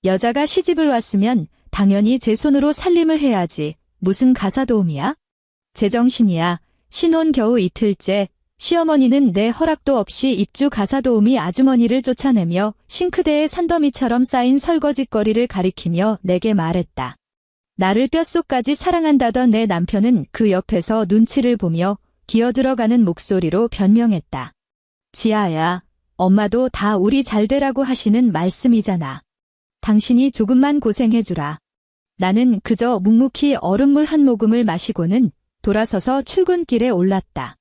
여자가 시집을 왔으면 당연히 제 손으로 살림을 해야지. 무슨 가사도우미야? 제정신이야. 신혼 겨우 이틀째 시어머니는 내 허락도 없이 입주 가사도우미 아주머니를 쫓아내며 싱크대에 산더미처럼 쌓인 설거짓거리를 가리키며 내게 말했다. 나를 뼛속까지 사랑한다던 내 남편은 그 옆에서 눈치를 보며 기어들어가는 목소리로 변명했다. 지아야, 엄마도 다 우리 잘되라고 하시는 말씀이잖아. 당신이 조금만 고생해주라. 나는 그저 묵묵히 얼음물 한 모금을 마시고는 돌아서서 출근길에 올랐다.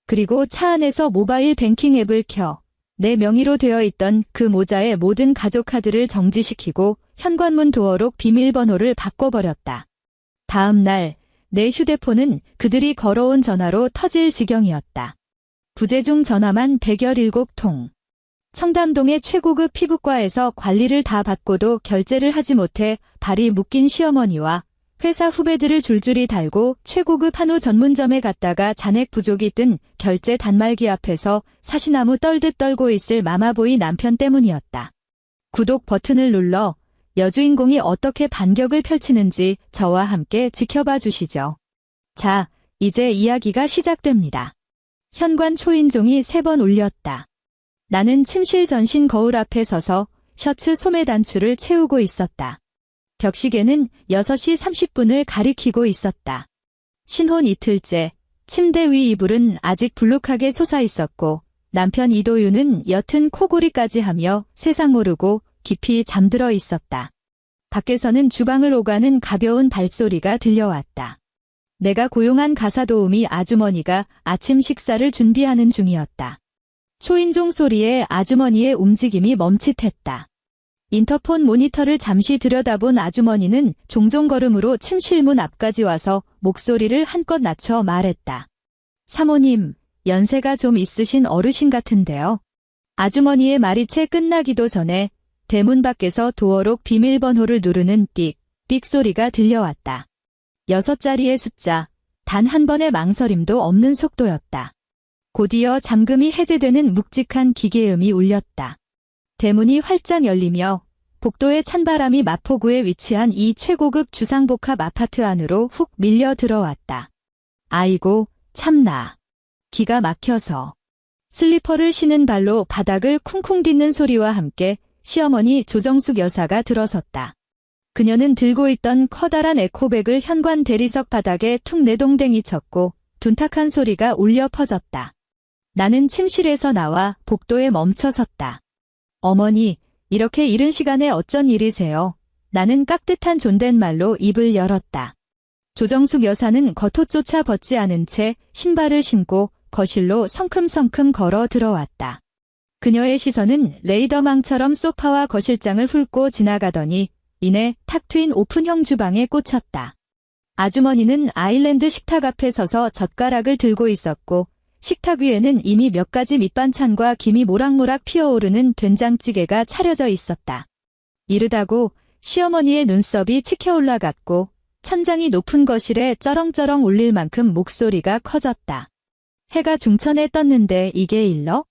그리고 차 안에서 모바일 뱅킹 앱을 켜 내 명의로 되어 있던 그 모자의 모든 가족 카드를 정지시키고 현관문 도어록 비밀번호를 바꿔버렸다. 다음 날 내 휴대폰은 그들이 걸어온 전화로 터질 지경이었다. 부재중 전화만 117통. 청담동의 최고급 피부과에서 관리를 다 받고도 결제를 하지 못해 발이 묶인 시어머니와 회사 후배들을 줄줄이 달고 최고급 한우 전문점에 갔다가 잔액 부족이 뜬 결제 단말기 앞에서 사시나무 떨듯 떨고 있을 마마보이 남편 때문이었다. 구독 버튼을 눌러 여주인공이 어떻게 반격을 펼치는지 저와 함께 지켜봐 주시죠. 자, 이제 이야기가 시작됩니다. 현관 초인종이 3번 울렸다. 나는 침실 전신 거울 앞에 서서 셔츠 소매 단추를 채우고 있었다. 벽시계는 6시 30분을 가리키고 있었다. 신혼 이틀째, 침대 위 이불은 아직 불룩하게 솟아 있었고 남편 이도윤은 옅은 코골이까지 하며 세상 모르고 깊이 잠들어 있었다. 밖에서는 주방을 오가는 가벼운 발소리가 들려왔다. 내가 고용한 가사도우미 아주머니가 아침 식사를 준비하는 중이었다. 초인종 소리에 아주머니의 움직임이 멈칫했다. 인터폰 모니터를 잠시 들여다본 아주머니는 종종 걸음으로 침실문 앞까지 와서 목소리를 한껏 낮춰 말했다. 사모님, 연세가 좀 있으신 어르신 같은데요. 아주머니의 말이 채 끝나기도 전에 대문 밖에서 도어록 비밀번호를 누르는 삑, 삑 소리가 들려왔다. 6자리의 숫자, 단 한 번의 망설임도 없는 속도였다. 곧이어 잠금이 해제되는 묵직한 기계음이 울렸다. 대문이 활짝 열리며 복도의 찬바람이 마포구에 위치한 이 최고급 주상복합 아파트 안으로 훅 밀려 들어왔다. 아이고, 참나. 기가 막혀서. 슬리퍼를 신은 발로 바닥을 쿵쿵 딛는 소리와 함께 시어머니 조정숙 여사가 들어섰다. 그녀는 들고 있던 커다란 에코백을 현관 대리석 바닥에 툭 내동댕이 쳤고 둔탁한 소리가 울려 퍼졌다. 나는 침실에서 나와 복도에 멈춰 섰다. 어머니, 이렇게 이른 시간에 어쩐 일이세요? 나는 깍듯한 존댓말로 입을 열었다. 조정숙 여사는 겉옷조차 벗지 않은 채 신발을 신고 거실로 성큼성큼 걸어 들어왔다. 그녀의 시선은 레이더망처럼 소파와 거실장을 훑고 지나가더니 이내 탁 트인 오픈형 주방에 꽂혔다. 아주머니는 아일랜드 식탁 앞에 서서 젓가락을 들고 있었고 식탁 위에는 이미 몇 가지 밑반찬과 김이 모락모락 피어오르는 된장찌개가 차려져 있었다. 이르다고 시어머니의 눈썹이 치켜 올라갔고 천장이 높은 거실에 쩌렁쩌렁 울릴 만큼 목소리가 커졌다. 해가 중천에 떴는데 이게 일러?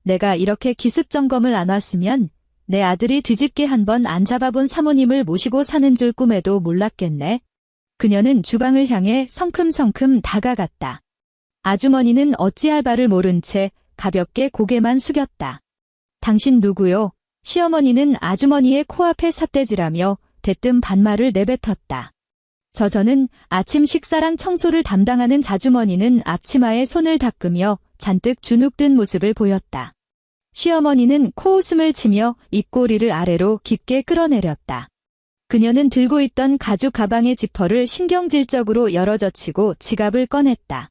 내가 이렇게 기습 점검을 안 왔으면 내 아들이 뒤집게 한번 안 잡아본 사모님을 모시고 사는 줄 꿈에도 몰랐겠네. 그녀는 주방을 향해 성큼성큼 다가갔다. 아주머니는 어찌할 바를 모른 채 가볍게 고개만 숙였다. 당신 누구요? 시어머니는 아주머니의 코앞에 삿대질하며 대뜸 반말을 내뱉었다. 저는 아침 식사랑 청소를 담당하는 자주머니는 앞치마에 손을 닦으며 잔뜩 주눅든 모습을 보였다. 시어머니는 코웃음을 치며 입꼬리를 아래로 깊게 끌어내렸다. 그녀는 들고 있던 가죽 가방의 지퍼를 신경질적으로 열어젖히고 지갑을 꺼냈다.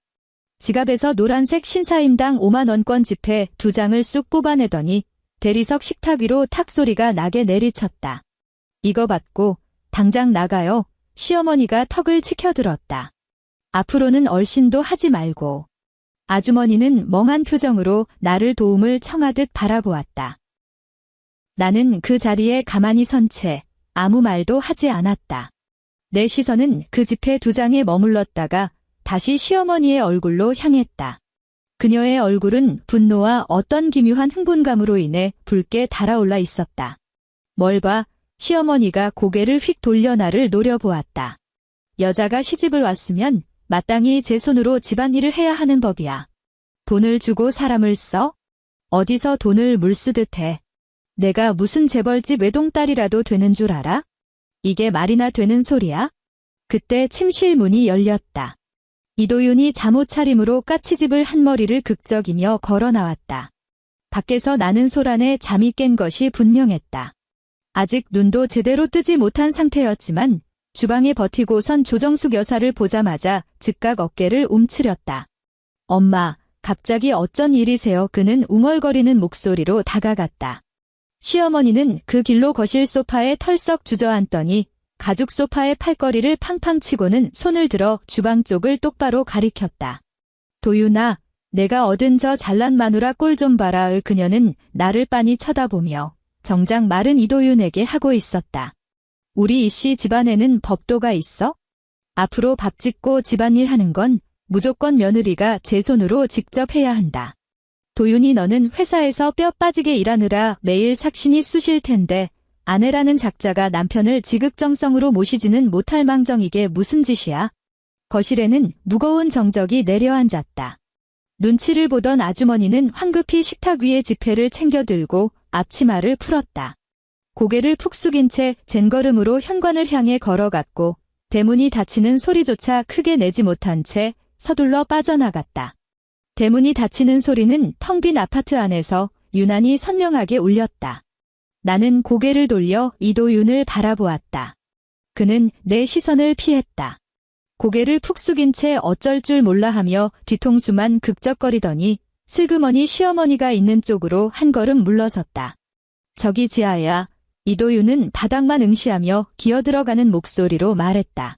지갑에서 노란색 신사임당 5만원권 지폐 2장을 쑥 뽑아내더니 대리석 식탁 위로 탁 소리가 나게 내리쳤다. 이거 받고 당장 나가요. 시어머니가 턱을 치켜들었다. 앞으로는 얼씬도 하지 말고. 아주머니는 멍한 표정으로 나를 도움을 청하듯 바라보았다. 나는 그 자리에 가만히 선 채 아무 말도 하지 않았다. 내 시선은 그 지폐 2장에 머물렀다가 다시 시어머니의 얼굴로 향했다. 그녀의 얼굴은 분노와 어떤 기묘한 흥분감으로 인해 붉게 달아올라 있었다. 뭘 봐, 시어머니가 고개를 휙 돌려 나를 노려보았다. 여자가 시집을 왔으면 마땅히 제 손으로 집안일을 해야 하는 법이야. 돈을 주고 사람을 써? 어디서 돈을 물쓰듯 해. 내가 무슨 재벌집 외동딸이라도 되는 줄 알아? 이게 말이나 되는 소리야? 그때 침실 문이 열렸다. 이도윤이 잠옷차림으로 까치집을 한 머리를 극적이며 걸어 나왔다. 밖에서 나는 소란에 잠이 깬 것이 분명했다. 아직 눈도 제대로 뜨지 못한 상태였지만 주방에 버티고 선 조정숙 여사를 보자마자 즉각 어깨를 움츠렸다. 엄마, 갑자기 어쩐 일이세요? 그는 웅얼거리는 목소리로 다가갔다. 시어머니는 그 길로 거실 소파에 털썩 주저앉더니 가죽 소파의 팔걸이를 팡팡 치고는 손을 들어 주방 쪽을 똑바로 가리켰다. 도윤아, 내가 얻은 저 잘난 마누라 꼴 좀 봐라. 그녀는 나를 빤히 쳐다보며 정작 말은 이도윤에게 하고 있었다. 우리 이씨 집안에는 법도가 있어? 앞으로 밥 짓고 집안일 하는 건 무조건 며느리가 제 손으로 직접 해야 한다. 도윤이, 너는 회사에서 뼈 빠지게 일하느라 매일 삭신이 쑤실 텐데 아내라는 작자가 남편을 지극정성으로 모시지는 못할 망정. 이게 무슨 짓이야? 거실에는 무거운 정적이 내려앉았다. 눈치를 보던 아주머니는 황급히 식탁 위에 지폐를 챙겨 들고 앞치마를 풀었다. 고개를 푹 숙인 채 젠걸음으로 현관을 향해 걸어갔고 대문이 닫히는 소리조차 크게 내지 못한 채 서둘러 빠져나갔다. 대문이 닫히는 소리는 텅 빈 아파트 안에서 유난히 선명하게 울렸다. 나는 고개를 돌려 이도윤을 바라보았다. 그는 내 시선을 피했다. 고개를 푹 숙인 채 어쩔 줄 몰라 하며 뒤통수만 극적거리더니 슬그머니 시어머니가 있는 쪽으로 한 걸음 물러섰다. 저기 지아야. 이도윤은 바닥만 응시하며 기어들어가는 목소리로 말했다.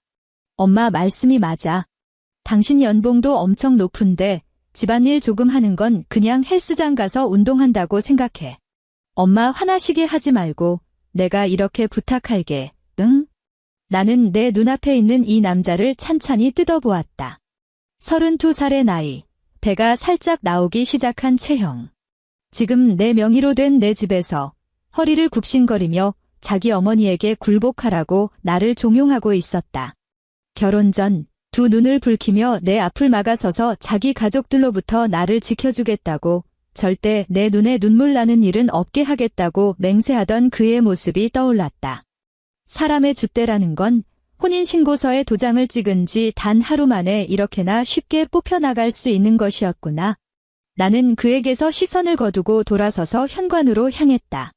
엄마 말씀이 맞아. 당신 연봉도 엄청 높은데 집안일 조금 하는 건 그냥 헬스장 가서 운동한다고 생각해. 엄마 화나시게 하지 말고 내가 이렇게 부탁할게, 응? 나는 내 눈앞에 있는 이 남자를 찬찬히 뜯어보았다. 32살의 나이, 배가 살짝 나오기 시작한 체형. 지금 내 명의로 된 내 집에서 허리를 굽신거리며 자기 어머니에게 굴복하라고 나를 종용하고 있었다. 결혼 전 두 눈을 붉히며 내 앞을 막아서서 자기 가족들로부터 나를 지켜주겠다고, 절대 내 눈에 눈물 나는 일은 없게 하겠다고 맹세하던 그의 모습이 떠올랐다. 사람의 줏대라는 건 혼인신고서에 도장을 찍은 지 단 하루 만에 이렇게나 쉽게 뽑혀나갈 수 있는 것이었구나. 나는 그에게서 시선을 거두고 돌아서서 현관으로 향했다.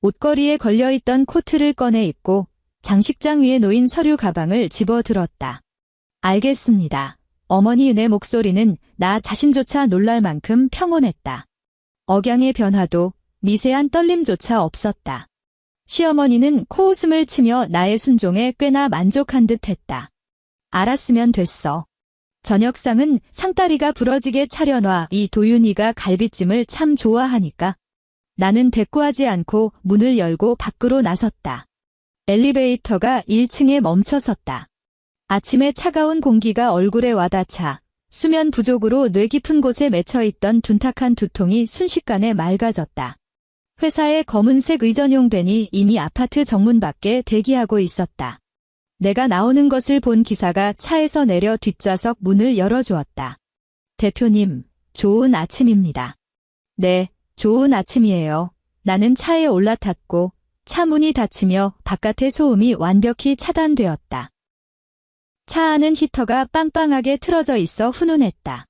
옷걸이에 걸려있던 코트를 꺼내 입고 장식장 위에 놓인 서류 가방을 집어들었다. 알겠습니다. 어머니. 내 목소리는 나 자신조차 놀랄 만큼 평온했다. 억양의 변화도 미세한 떨림조차 없었다. 시어머니는 코웃음을 치며 나의 순종에 꽤나 만족한 듯 했다. 알았으면 됐어. 저녁상은 상다리가 부러지게 차려놔. 이 도윤이가 갈비찜을 참 좋아하니까. 나는 대꾸하지 않고 문을 열고 밖으로 나섰다. 엘리베이터가 1층에 멈춰섰다. 아침에 차가운 공기가 얼굴에 와닿자 수면 부족으로 뇌 깊은 곳에 맺혀있던 둔탁한 두통이 순식간에 맑아졌다. 회사의 검은색 의전용 밴이 이미 아파트 정문 밖에 대기하고 있었다. 내가 나오는 것을 본 기사가 차에서 내려 뒷좌석 문을 열어주었다. 대표님, 좋은 아침입니다. 네, 좋은 아침이에요. 나는 차에 올라탔고 차 문이 닫히며 바깥의 소음이 완벽히 차단되었다. 차 안은 히터가 빵빵하게 틀어져 있어 훈훈했다.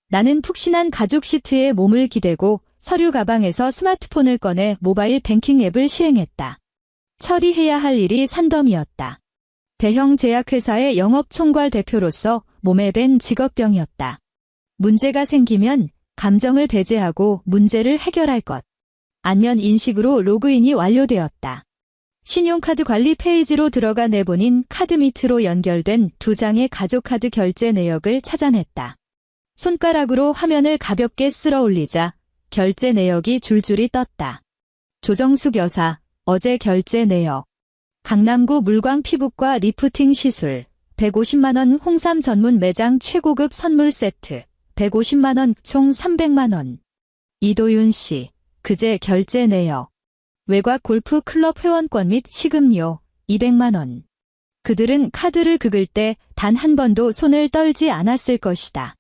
나는 푹신한 가죽 시트에 몸을 기대고 서류 가방에서 스마트폰을 꺼내 모바일 뱅킹 앱을 실행했다. 처리해야 할 일이 산더미였다. 대형 제약회사의 영업총괄 대표로서 몸에 밴 직업병이었다. 문제가 생기면 감정을 배제하고 문제를 해결할 것. 안면 인식으로 로그인이 완료되었다. 신용카드 관리 페이지로 들어가 내보낸 카드 밑으로 연결된 2장의 가족카드 결제 내역을 찾아냈다. 손가락으로 화면을 가볍게 쓸어 올리자 결제 내역이 줄줄이 떴다. 조정숙 여사, 어제 결제 내역. 강남구 물광 피부과 리프팅 시술, 150만원 홍삼 전문 매장 최고급 선물 세트, 150만원 총 300만원. 이도윤 씨, 그제 결제 내역. 외곽 골프 클럽 회원권 및 식음료 200만 원. 그들은 카드를 긁을 때 단 한 번도 손을 떨지 않았을 것이다.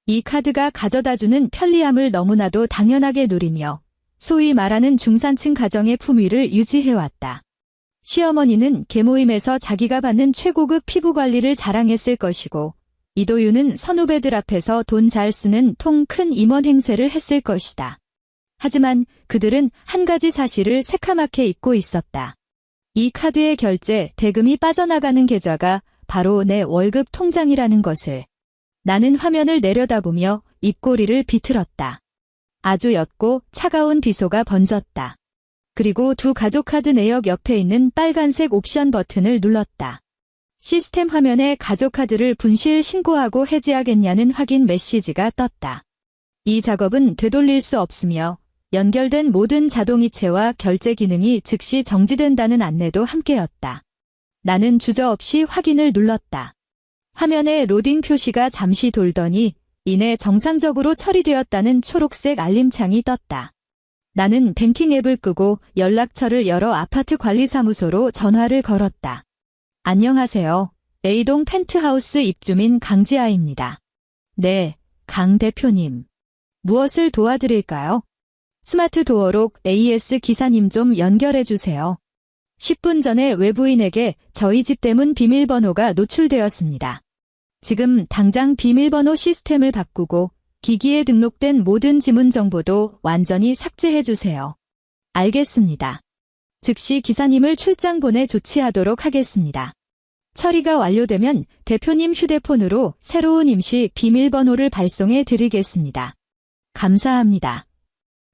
이 카드가 가져다주는 편리함을 너무나도 당연하게 누리며 소위 말하는 중산층 가정의 품위를 유지해왔다. 시어머니는 개모임에서 자기가 받는 최고급 피부 관리를 자랑했을 것이고 이도윤은 선후배들 앞에서 돈 잘 쓰는 통 큰 임원 행세를 했을 것이다. 하지만 그들은 한 가지 사실을 새카맣게 잊고 있었다. 이 카드의 결제 대금이 빠져나가는 계좌가 바로 내 월급 통장이라는 것을. 나는 화면을 내려다보며 입꼬리를 비틀었다. 아주 옅고 차가운 비소가 번졌다. 그리고 두 가족카드 내역 옆에 있는 빨간색 옵션 버튼을 눌렀다. 시스템 화면에 가족카드를 분실 신고하고 해지하겠냐는 확인 메시지가 떴다. 이 작업은 되돌릴 수 없으며 연결된 모든 자동이체와 결제 기능이 즉시 정지된다는 안내도 함께였다. 나는 주저없이 확인을 눌렀다. 화면에 로딩 표시가 잠시 돌더니 이내 정상적으로 처리되었다는 초록색 알림창이 떴다. 나는 뱅킹 앱을 끄고 연락처를 열어 아파트 관리사무소로 전화를 걸었다. 안녕하세요. A동 펜트하우스 입주민 강지아입니다. 네, 강 대표님. 무엇을 도와드릴까요? 스마트 도어록 AS 기사님 좀 연결해주세요. 10분 전에 외부인에게 저희 집 대문 비밀번호가 노출되었습니다. 지금 당장 비밀번호 시스템을 바꾸고 기기에 등록된 모든 지문 정보도 완전히 삭제해주세요. 알겠습니다. 즉시 기사님을 출장 보내 조치하도록 하겠습니다. 처리가 완료되면 대표님 휴대폰으로 새로운 임시 비밀번호를 발송해 드리겠습니다. 감사합니다.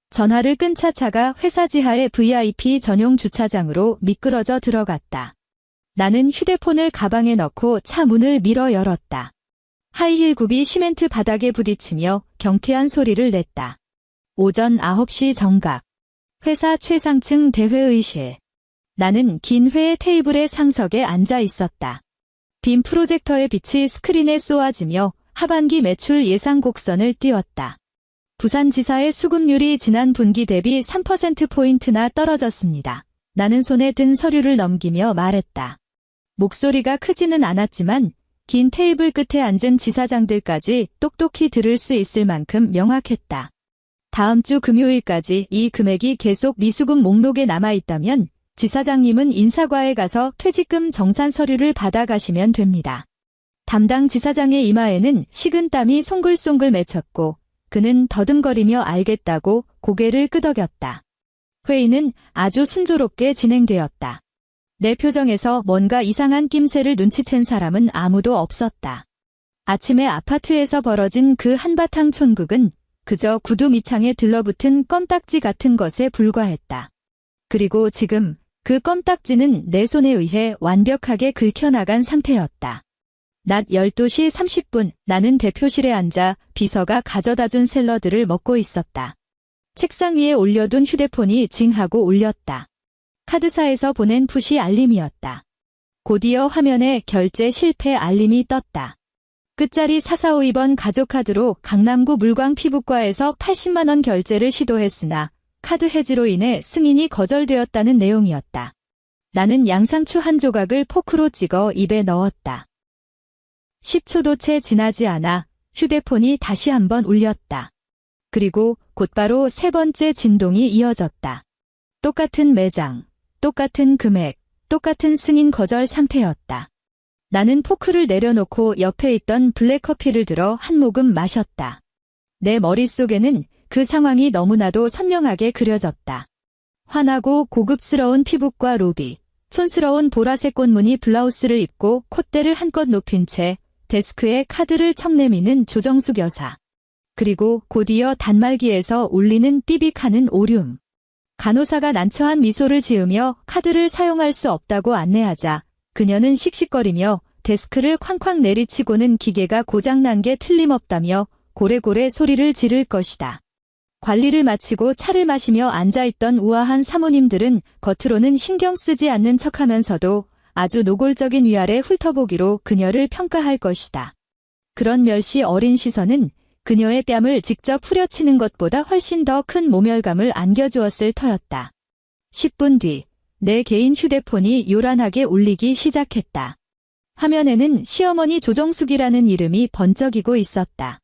전화를 끈 차차가 회사 지하의 VIP 전용 주차장으로 미끄러져 들어갔다. 나는 휴대폰을 가방에 넣고 차 문을 밀어 열었다. 하이힐 굽이 시멘트 바닥에 부딪히며 경쾌한 소리를 냈다. 오전 9시 정각. 회사 최상층 대회의실. 나는 긴 회 테이블의 상석에 앉아 있었다. 빔 프로젝터의 빛이 스크린에 쏘아지며 하반기 매출 예상 곡선을 띄웠다. 부산지사의 수급률이 지난 분기 대비 3%포인트나 떨어졌습니다. 나는 손에 든 서류를 넘기며 말했다. 목소리가 크지는 않았지만 긴 테이블 끝에 앉은 지사장들까지 똑똑히 들을 수 있을 만큼 명확했다. 다음 주 금요일까지 이 금액이 계속 미수금 목록에 남아있다면 지사장님은 인사과에 가서 퇴직금 정산 서류를 받아가시면 됩니다. 담당 지사장의 이마에는 식은땀이 송글송글 맺혔고 그는 더듬거리며 알겠다고 고개를 끄덕였다. 회의는 아주 순조롭게 진행되었다. 내 표정에서 뭔가 이상한 낌새를 눈치챈 사람은 아무도 없었다. 아침에 아파트에서 벌어진 그 한바탕 촌극은 그저 구두 밑창에 들러붙은 껌딱지 같은 것에 불과했다. 그리고 지금 그 껌딱지는 내 손에 의해 완벽하게 긁혀나간 상태였다. 낮 12시 30분 나는 대표실에 앉아 비서가 가져다준 샐러드를 먹고 있었다. 책상 위에 올려둔 휴대폰이 징하고 울렸다. 카드사에서 보낸 푸시 알림이었다. 곧이어 화면에 결제 실패 알림이 떴다. 끝자리 4452번 가족카드로 강남구 물광 피부과에서 80만 원 결제를 시도했으나 카드 해지로 인해 승인이 거절되었다는 내용이었다. 나는 양상추 한 조각을 포크로 찍어 입에 넣었다. 10초도 채 지나지 않아 휴대폰이 다시 한번 울렸다. 그리고 곧바로 세 번째 진동이 이어졌다. 똑같은 매장, 똑같은 금액, 똑같은 승인 거절 상태였다. 나는 포크를 내려놓고 옆에 있던 블랙커피를 들어 한 모금 마셨다. 내 머릿속에는 그 상황이 너무나도 선명하게 그려졌다. 환하고 고급스러운 피부과 로비, 촌스러운 보라색 꽃무늬 블라우스를 입고 콧대를 한껏 높인 채 데스크에 카드를 척내미는 조정숙 여사. 그리고 곧이어 단말기에서 울리는 삐빅하는 오륨. 간호사가 난처한 미소를 지으며 카드를 사용할 수 없다고 안내하자 그녀는 씩씩거리며 데스크를 쾅쾅 내리치고는 기계가 고장난 게 틀림없다며 고래고래 소리를 지를 것이다. 관리를 마치고 차를 마시며 앉아있던 우아한 사모님들은 겉으로는 신경 쓰지 않는 척하면서도 아주 노골적인 위아래 훑어보기로 그녀를 평가할 것이다. 그런 멸시 어린 시선은 그녀의 뺨을 직접 후려치는 것보다 훨씬 더 큰 모멸감을 안겨주었을 터였다. 10분 뒤, 내 개인 휴대폰이 요란하게 울리기 시작했다. 화면에는 시어머니 조정숙이라는 이름이 번쩍이고 있었다.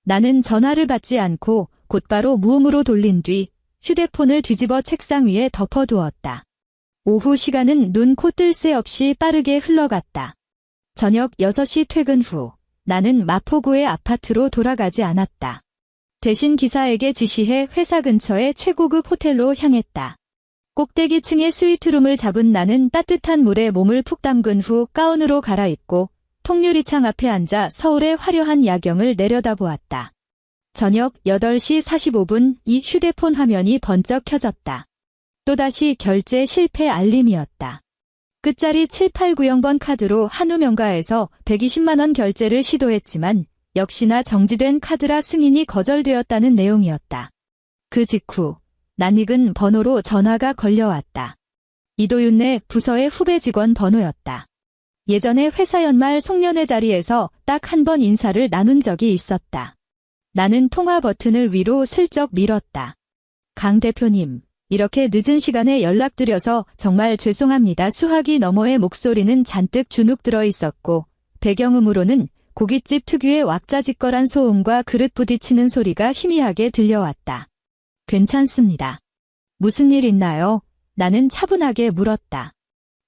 나는 전화를 받지 않고 곧바로 무음으로 돌린 뒤 휴대폰을 뒤집어 책상 위에 덮어두었다. 오후 시간은 눈, 코 뜰 새 없이 빠르게 흘러갔다. 저녁 6시 퇴근 후 나는 마포구의 아파트로 돌아가지 않았다. 대신 기사에게 지시해 회사 근처의 최고급 호텔로 향했다. 꼭대기층의 스위트룸을 잡은 나는 따뜻한 물에 몸을 푹 담근 후 가운으로 갈아입고 통유리창 앞에 앉아 서울의 화려한 야경을 내려다보았다. 저녁 8시 45분 이 휴대폰 화면이 번쩍 켜졌다. 또다시 결제 실패 알림이었다. 끝자리 7890번 카드로 한우명가에서 120만원 결제를 시도했지만 역시나 정지된 카드라 승인이 거절되었다는 내용이었다. 그 직후 낯익은 번호로 전화가 걸려왔다. 이도윤네 부서의 후배 직원 번호였다. 예전에 회사 연말 송년회 자리에서 딱 한 번 인사를 나눈 적이 있었다. 나는 통화 버튼을 위로 슬쩍 밀었다. 강 대표님, 이렇게 늦은 시간에 연락드려서 정말 죄송합니다. 수화기 너머의 목소리는 잔뜩 주눅 들어 있었고 배경음으로는 고깃집 특유의 왁자지껄한 소음과 그릇 부딪히는 소리가 희미하게 들려왔다. 괜찮습니다. 무슨 일 있나요? 나는 차분하게 물었다.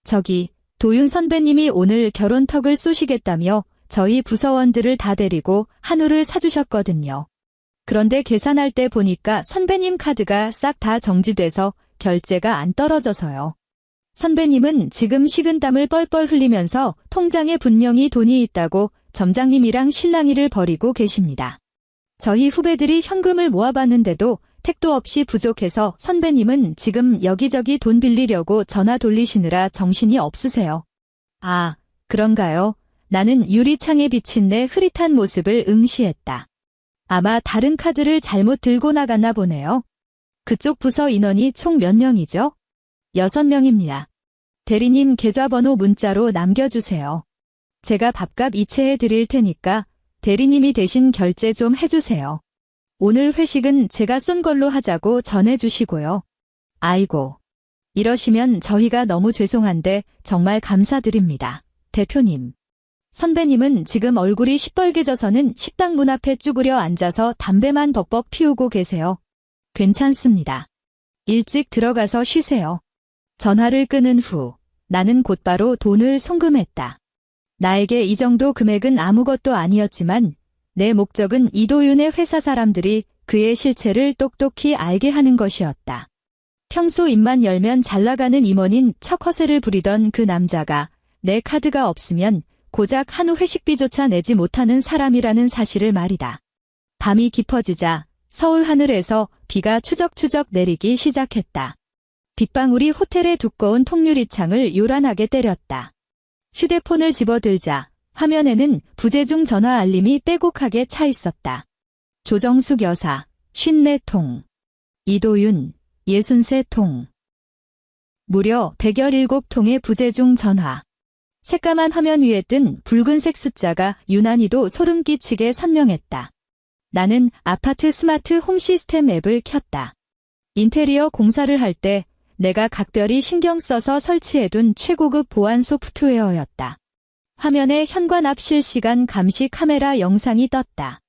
저기, 도윤 선배님이 오늘 결혼턱을 쏘시겠다며 저희 부서원들을 다 데리고 한우를 사주셨거든요. 그런데 계산할 때 보니까 선배님 카드가 싹 다 정지돼서 결제가 안 떨어져서요. 선배님은 지금 식은땀을 뻘뻘 흘리면서 통장에 분명히 돈이 있다고 점장님이랑 실랑이를 벌이고 계십니다. 저희 후배들이 현금을 모아봤는데도 택도 없이 부족해서 선배님은 지금 여기저기 돈 빌리려고 전화 돌리시느라 정신이 없으세요. 아, 그런가요? 나는 유리창에 비친 내 흐릿한 모습을 응시했다. 아마 다른 카드를 잘못 들고 나갔나 보네요. 그쪽 부서 인원이 총 몇 명이죠? 6명입니다. 대리님 계좌번호 문자로 남겨주세요. 제가 밥값 이체해 드릴 테니까 대리님이 대신 결제 좀 해주세요. 오늘 회식은 제가 쏜 걸로 하자고 전해주시고요. 아이고. 이러시면 저희가 너무 죄송한데 정말 감사드립니다. 대표님. 선배님은 지금 얼굴이 시뻘개져서는 식당 문 앞에 쭈그려 앉아서 담배만 벅벅 피우고 계세요. 괜찮습니다. 일찍 들어가서 쉬세요. 전화를 끊은 후 나는 곧바로 돈을 송금했다. 나에게 이 정도 금액은 아무것도 아니었지만 내 목적은 이도윤의 회사 사람들이 그의 실체를 똑똑히 알게 하는 것이었다. 평소 입만 열면 잘나가는 임원인 척 허세를 부리던 그 남자가 내 카드가 없으면 고작 한우 회식비조차 내지 못하는 사람이라는 사실을 말이다. 밤이 깊어지자 서울 하늘에서 비가 추적추적 내리기 시작했다. 빗방울이 호텔의 두꺼운 통유리창을 요란하게 때렸다. 휴대폰을 집어들자 화면에는 부재중 전화 알림이 빼곡하게 차 있었다. 조정숙 여사, 54통. 이도윤, 63통. 무려 117통의 부재중 전화. 새까만 화면 위에 뜬 붉은색 숫자가 유난히도 소름 끼치게 선명했다. 나는 아파트 스마트 홈 시스템 앱을 켰다. 인테리어 공사를 할 때 내가 각별히 신경 써서 설치해둔 최고급 보안 소프트웨어였다. 화면에 현관 앞 실시간 감시 카메라 영상이 떴다.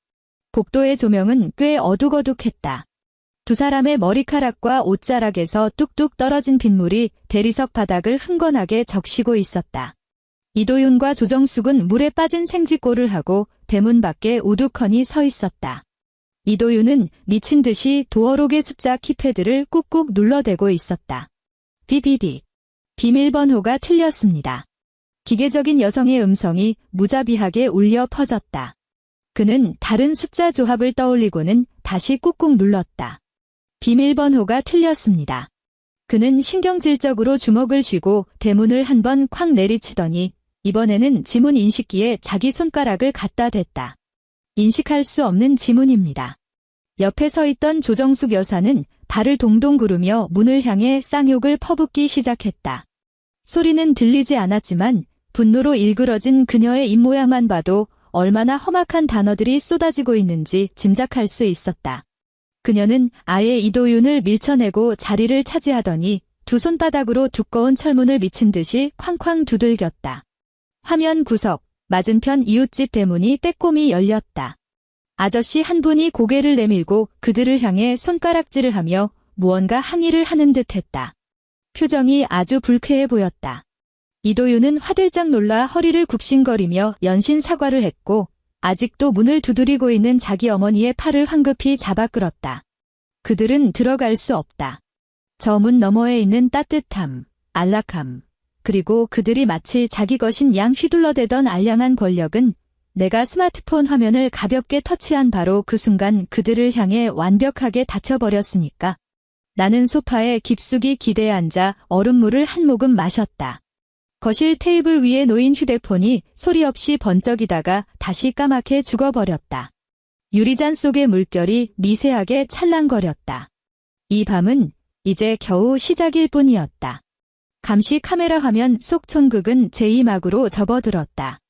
복도의 조명은 꽤 어둑어둑했다. 두 사람의 머리카락과 옷자락에서 뚝뚝 떨어진 빗물이 대리석 바닥을 흥건하게 적시고 있었다. 이도윤과 조정숙은 물에 빠진 생쥐꼴을 하고 대문 밖에 우두커니 서 있었다. 이도윤은 미친 듯이 도어록의 숫자 키패드를 꾹꾹 눌러대고 있었다. 비비비. 비밀번호가 틀렸습니다. 기계적인 여성의 음성이 무자비하게 울려 퍼졌다. 그는 다른 숫자 조합을 떠올리고는 다시 꾹꾹 눌렀다. 비밀번호가 틀렸습니다. 그는 신경질적으로 주먹을 쥐고 대문을 한 번 콱 내리치더니 이번에는 지문 인식기에 자기 손가락을 갖다 댔다. 인식할 수 없는 지문입니다. 옆에 서 있던 조정숙 여사는 발을 동동 구르며 문을 향해 쌍욕을 퍼붓기 시작했다. 소리는 들리지 않았지만 분노로 일그러진 그녀의 입모양만 봐도 얼마나 험악한 단어들이 쏟아지고 있는지 짐작할 수 있었다. 그녀는 아예 이도윤을 밀쳐내고 자리를 차지하더니 두 손바닥으로 두꺼운 철문을 미친 듯이 쾅쾅 두들겼다. 화면 구석, 맞은편 이웃집 대문이 빼꼼히 열렸다. 아저씨 한 분이 고개를 내밀고 그들을 향해 손가락질을 하며 무언가 항의를 하는 듯했다. 표정이 아주 불쾌해 보였다. 이도윤은 화들짝 놀라 허리를 굽신거리며 연신 사과를 했고 아직도 문을 두드리고 있는 자기 어머니의 팔을 황급히 잡아 끌었다. 그들은 들어갈 수 없다. 저 문 너머에 있는 따뜻함, 안락함, 그리고 그들이 마치 자기 것인 양 휘둘러대던 알량한 권력은 내가 스마트폰 화면을 가볍게 터치한 바로 그 순간 그들을 향해 완벽하게 닫혀버렸으니까. 나는 소파에 깊숙이 기대에 앉아 얼음물을 한 모금 마셨다. 거실 테이블 위에 놓인 휴대폰이 소리 없이 번쩍이다가 다시 까맣게 죽어버렸다. 유리잔 속의 물결이 미세하게 찰랑거렸다. 이 밤은 이제 겨우 시작일 뿐이었다. 감시 카메라 화면 속 촌극은 제2막으로 접어들었다.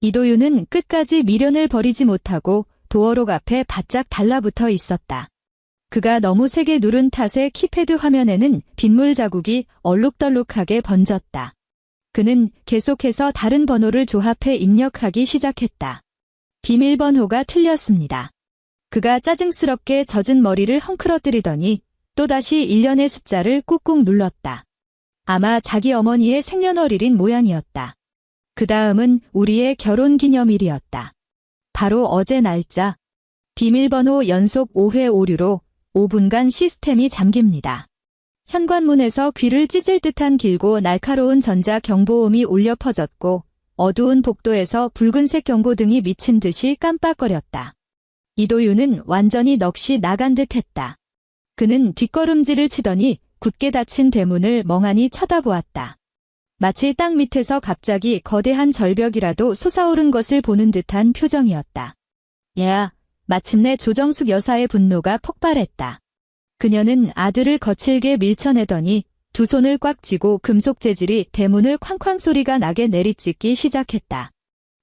이도윤은 끝까지 미련을 버리지 못하고 도어록 앞에 바짝 달라붙어 있었다. 그가 너무 세게 누른 탓에 키패드 화면에는 빗물 자국이 얼룩덜룩하게 번졌다. 그는 계속해서 다른 번호를 조합해 입력하기 시작했다. 비밀번호가 틀렸습니다. 그가 짜증스럽게 젖은 머리를 헝클어뜨리더니 또다시 일련의 숫자를 꾹꾹 눌렀다. 아마 자기 어머니의 생년월일인 모양이었다. 그 다음은 우리의 결혼기념일이었다. 바로 어제 날짜. 비밀번호 연속 5회 오류로 5분간 시스템이 잠깁니다. 현관문에서 귀를 찢을 듯한 길고 날카로운 전자 경보음이 울려 퍼졌고 어두운 복도에서 붉은색 경고등이 미친 듯이 깜빡거렸다. 이도윤은 완전히 넋이 나간 듯했다. 그는 뒷걸음질을 치더니 굳게 닫힌 대문을 멍하니 쳐다보았다. 마치 땅 밑에서 갑자기 거대한 절벽이라도 솟아오른 것을 보는 듯한 표정이었다. 야, 마침내 조정숙 여사의 분노가 폭발했다. 그녀는 아들을 거칠게 밀쳐내더니 두 손을 꽉 쥐고 금속 재질이 대문을 쾅쾅 소리가 나게 내리찍기 시작했다.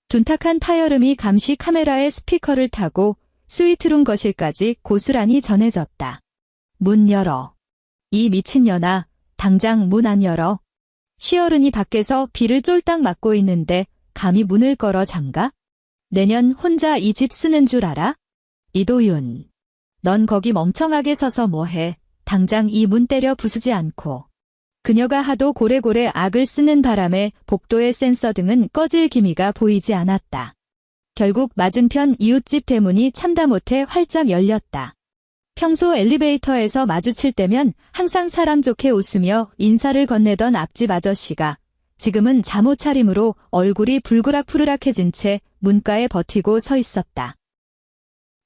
둔탁한 파열음이 감시 카메라의 스피커를 타고 스위트룸 거실까지 고스란히 전해졌다. 문 열어. 이 미친년아, 당장 문 안 열어. 시어른이 밖에서 비를 쫄딱 맞고 있는데 감히 문을 걸어 잠가? 내년 혼자 이 집 쓰는 줄 알아? 이도윤. 넌 거기 멍청하게 서서 뭐해. 당장 이 문 때려 부수지 않고. 그녀가 하도 고래고래 악을 쓰는 바람에 복도의 센서 등은 꺼질 기미가 보이지 않았다. 결국 맞은편 이웃집 대문이 참다 못해 활짝 열렸다. 평소 엘리베이터에서 마주칠 때면 항상 사람 좋게 웃으며 인사를 건네던 앞집 아저씨가 지금은 잠옷 차림으로 얼굴이 불그락푸르락해진 채 문가에 버티고 서 있었다.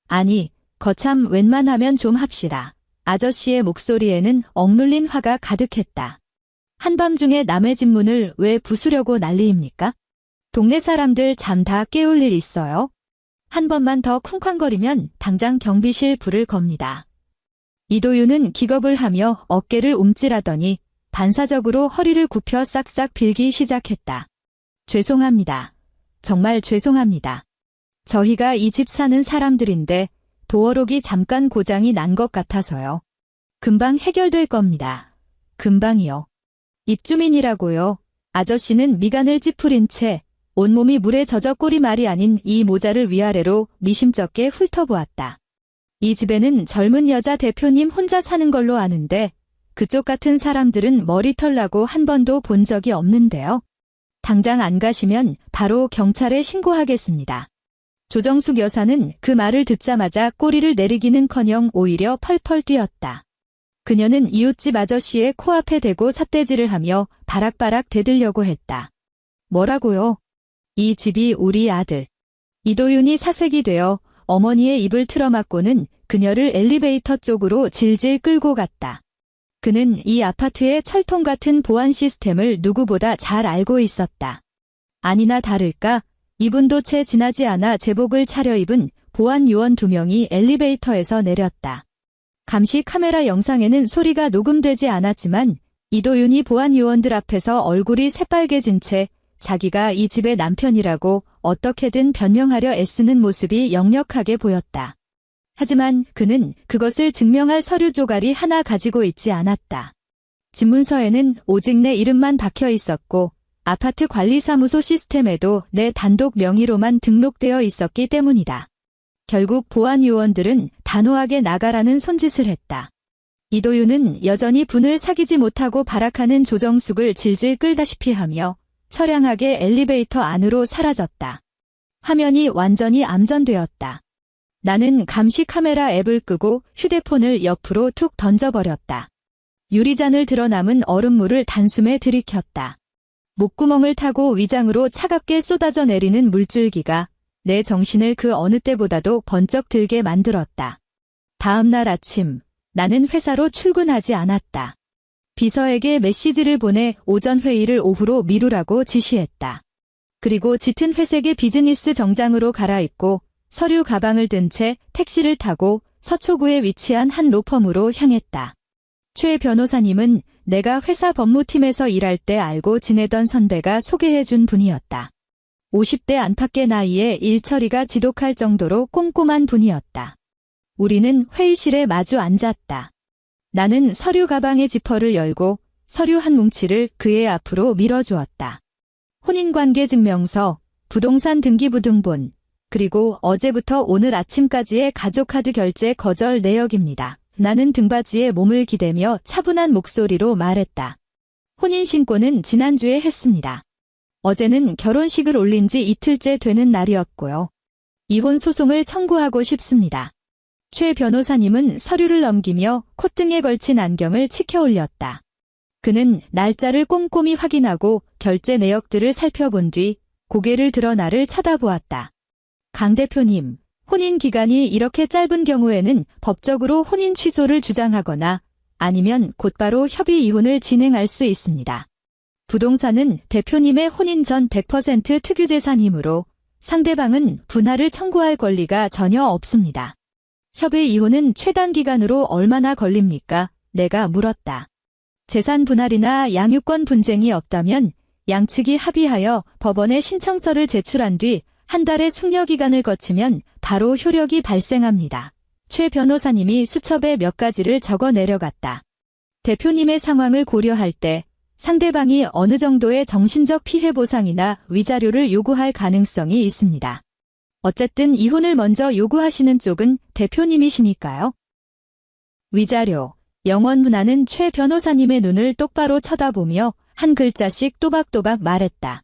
아니, 거참 웬만하면 좀 합시다. 아저씨의 목소리에는 억눌린 화가 가득했다. 한밤중에 남의 집 문을 왜 부수려고 난리입니까? 동네 사람들 잠 다 깨울 일 있어요? 한 번만 더 쿵쾅거리면 당장 경비실 불을 겁니다. 이도윤은 기겁을 하며 어깨를 움찔하더니 반사적으로 허리를 굽혀 싹싹 빌기 시작했다. 죄송합니다. 정말 죄송합니다. 저희가 이 집 사는 사람들인데 도어록이 잠깐 고장이 난 것 같아서요. 금방 해결될 겁니다. 금방이요. 입주민이라고요. 아저씨는 미간을 찌푸린 채 온몸이 물에 젖어 꼬리 말이 아닌 이 모자를 위아래로 미심쩍게 훑어보았다. 이 집에는 젊은 여자 대표님 혼자 사는 걸로 아는데 그쪽 같은 사람들은 머리털 나고 한 번도 본 적이 없는데요. 당장 안 가시면 바로 경찰에 신고하겠습니다. 조정숙 여사는 그 말을 듣자마자 꼬리를 내리기는커녕 오히려 펄펄 뛰었다. 그녀는 이웃집 아저씨의 코앞에 대고 삿대질을 하며 바락바락 대들려고 했다. 뭐라고요? 이 집이 우리 아들. 이도윤이 사색이 되어 어머니의 입을 틀어막고는 그녀를 엘리베이터 쪽으로 질질 끌고 갔다. 그는 이 아파트의 철통 같은 보안 시스템을 누구보다 잘 알고 있었다. 아니나 다를까 이분도 채 지나지 않아 제복을 차려입은 보안 요원 2명이 엘리베이터에서 내렸다. 감시 카메라 영상에는 소리가 녹음되지 않았지만 이도윤이 보안 요원들 앞에서 얼굴이 새빨개진 채 자기가 이 집의 남편이라고 어떻게든 변명하려 애쓰는 모습이 역력하게 보였다. 하지만 그는 그것을 증명할 서류 조각이 하나 가지고 있지 않았다. 집문서에는 오직 내 이름만 박혀 있었고 아파트 관리사무소 시스템에도 내 단독 명의로만 등록되어 있었기 때문이다. 결국 보안 요원들은 단호하게 나가라는 손짓을 했다. 이도윤은 여전히 분을 사귀지 못하고 발악하는 조정숙을 질질 끌다시피 하며 처량하게 엘리베이터 안으로 사라졌다. 화면이 완전히 암전되었다. 나는 감시 카메라 앱을 끄고 휴대폰을 옆으로 툭 던져버렸다. 유리잔을 들어 남은 얼음물을 단숨에 들이켰다. 목구멍을 타고 위장으로 차갑게 쏟아져 내리는 물줄기가 내 정신을 그 어느 때보다도 번쩍 들게 만들었다. 다음 날 아침, 나는 회사로 출근하지 않았다. 비서에게 메시지를 보내 오전 회의를 오후로 미루라고 지시했다. 그리고 짙은 회색의 비즈니스 정장으로 갈아입고 서류 가방을 든 채 택시를 타고 서초구에 위치한 한 로펌으로 향했다. 최 변호사님은 내가 회사 법무팀에서 일할 때 알고 지내던 선배가 소개해준 분이었다. 50대 안팎의 나이에 일 처리가 지독할 정도로 꼼꼼한 분이었다. 우리는 회의실에 마주 앉았다. 나는 서류 가방의 지퍼를 열고 서류 한 뭉치를 그의 앞으로 밀어주었다. 혼인관계 증명서, 부동산 등기부등본, 그리고 어제부터 오늘 아침까지의 가족카드 결제 거절 내역입니다. 나는 등받이에 몸을 기대며 차분한 목소리로 말했다. 혼인신고는 지난주에 했습니다. 어제는 결혼식을 올린 지 이틀째 되는 날이었고요. 이혼 소송을 청구하고 싶습니다. 최 변호사님은 서류를 넘기며 콧등에 걸친 안경을 치켜 올렸다. 그는 날짜를 꼼꼼히 확인하고 결제 내역들을 살펴본 뒤 고개를 들어 나를 쳐다보았다. 강 대표님, 혼인 기간이 이렇게 짧은 경우에는 법적으로 혼인 취소를 주장하거나 아니면 곧바로 협의 이혼을 진행할 수 있습니다. 부동산은 대표님의 혼인 전 100% 특유재산이므로 상대방은 분할을 청구할 권리가 전혀 없습니다. 협의 이혼은 최단 기간으로 얼마나 걸립니까? 내가 물었다. 재산 분할이나 양육권 분쟁이 없다면 양측이 합의하여 법원에 신청서를 제출한 뒤 한 달의 숙려기간을 거치면 바로 효력이 발생합니다. 최 변호사님이 수첩에 몇 가지를 적어 내려갔다. 대표님의 상황을 고려할 때 상대방이 어느 정도의 정신적 피해 보상이나 위자료를 요구할 가능성이 있습니다. 어쨌든 이혼을 먼저 요구하시는 쪽은 대표님이시니까요. 위자료, 영원문화는 최 변호사님의 눈을 똑바로 쳐다보며 한 글자씩 또박또박 말했다.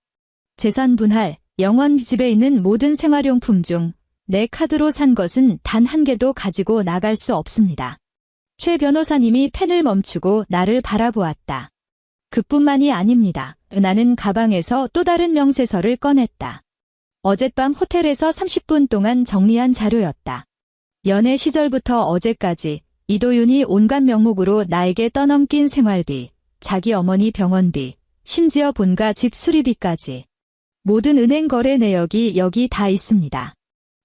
재산 분할, 영원 집에 있는 모든 생활용품 중 내 카드로 산 것은 단 한 개도 가지고 나갈 수 없습니다. 최 변호사님이 펜을 멈추고 나를 바라보았다. 그뿐만이 아닙니다. 나는 가방에서 또 다른 명세서를 꺼냈다. 어젯밤 호텔에서 30분 동안 정리한 자료였다. 연애 시절부터 어제까지 이도윤이 온갖 명목으로 나에게 떠넘긴 생활비, 자기 어머니 병원비, 심지어 본가 집 수리비까지. 모든 은행 거래 내역이 여기 다 있습니다.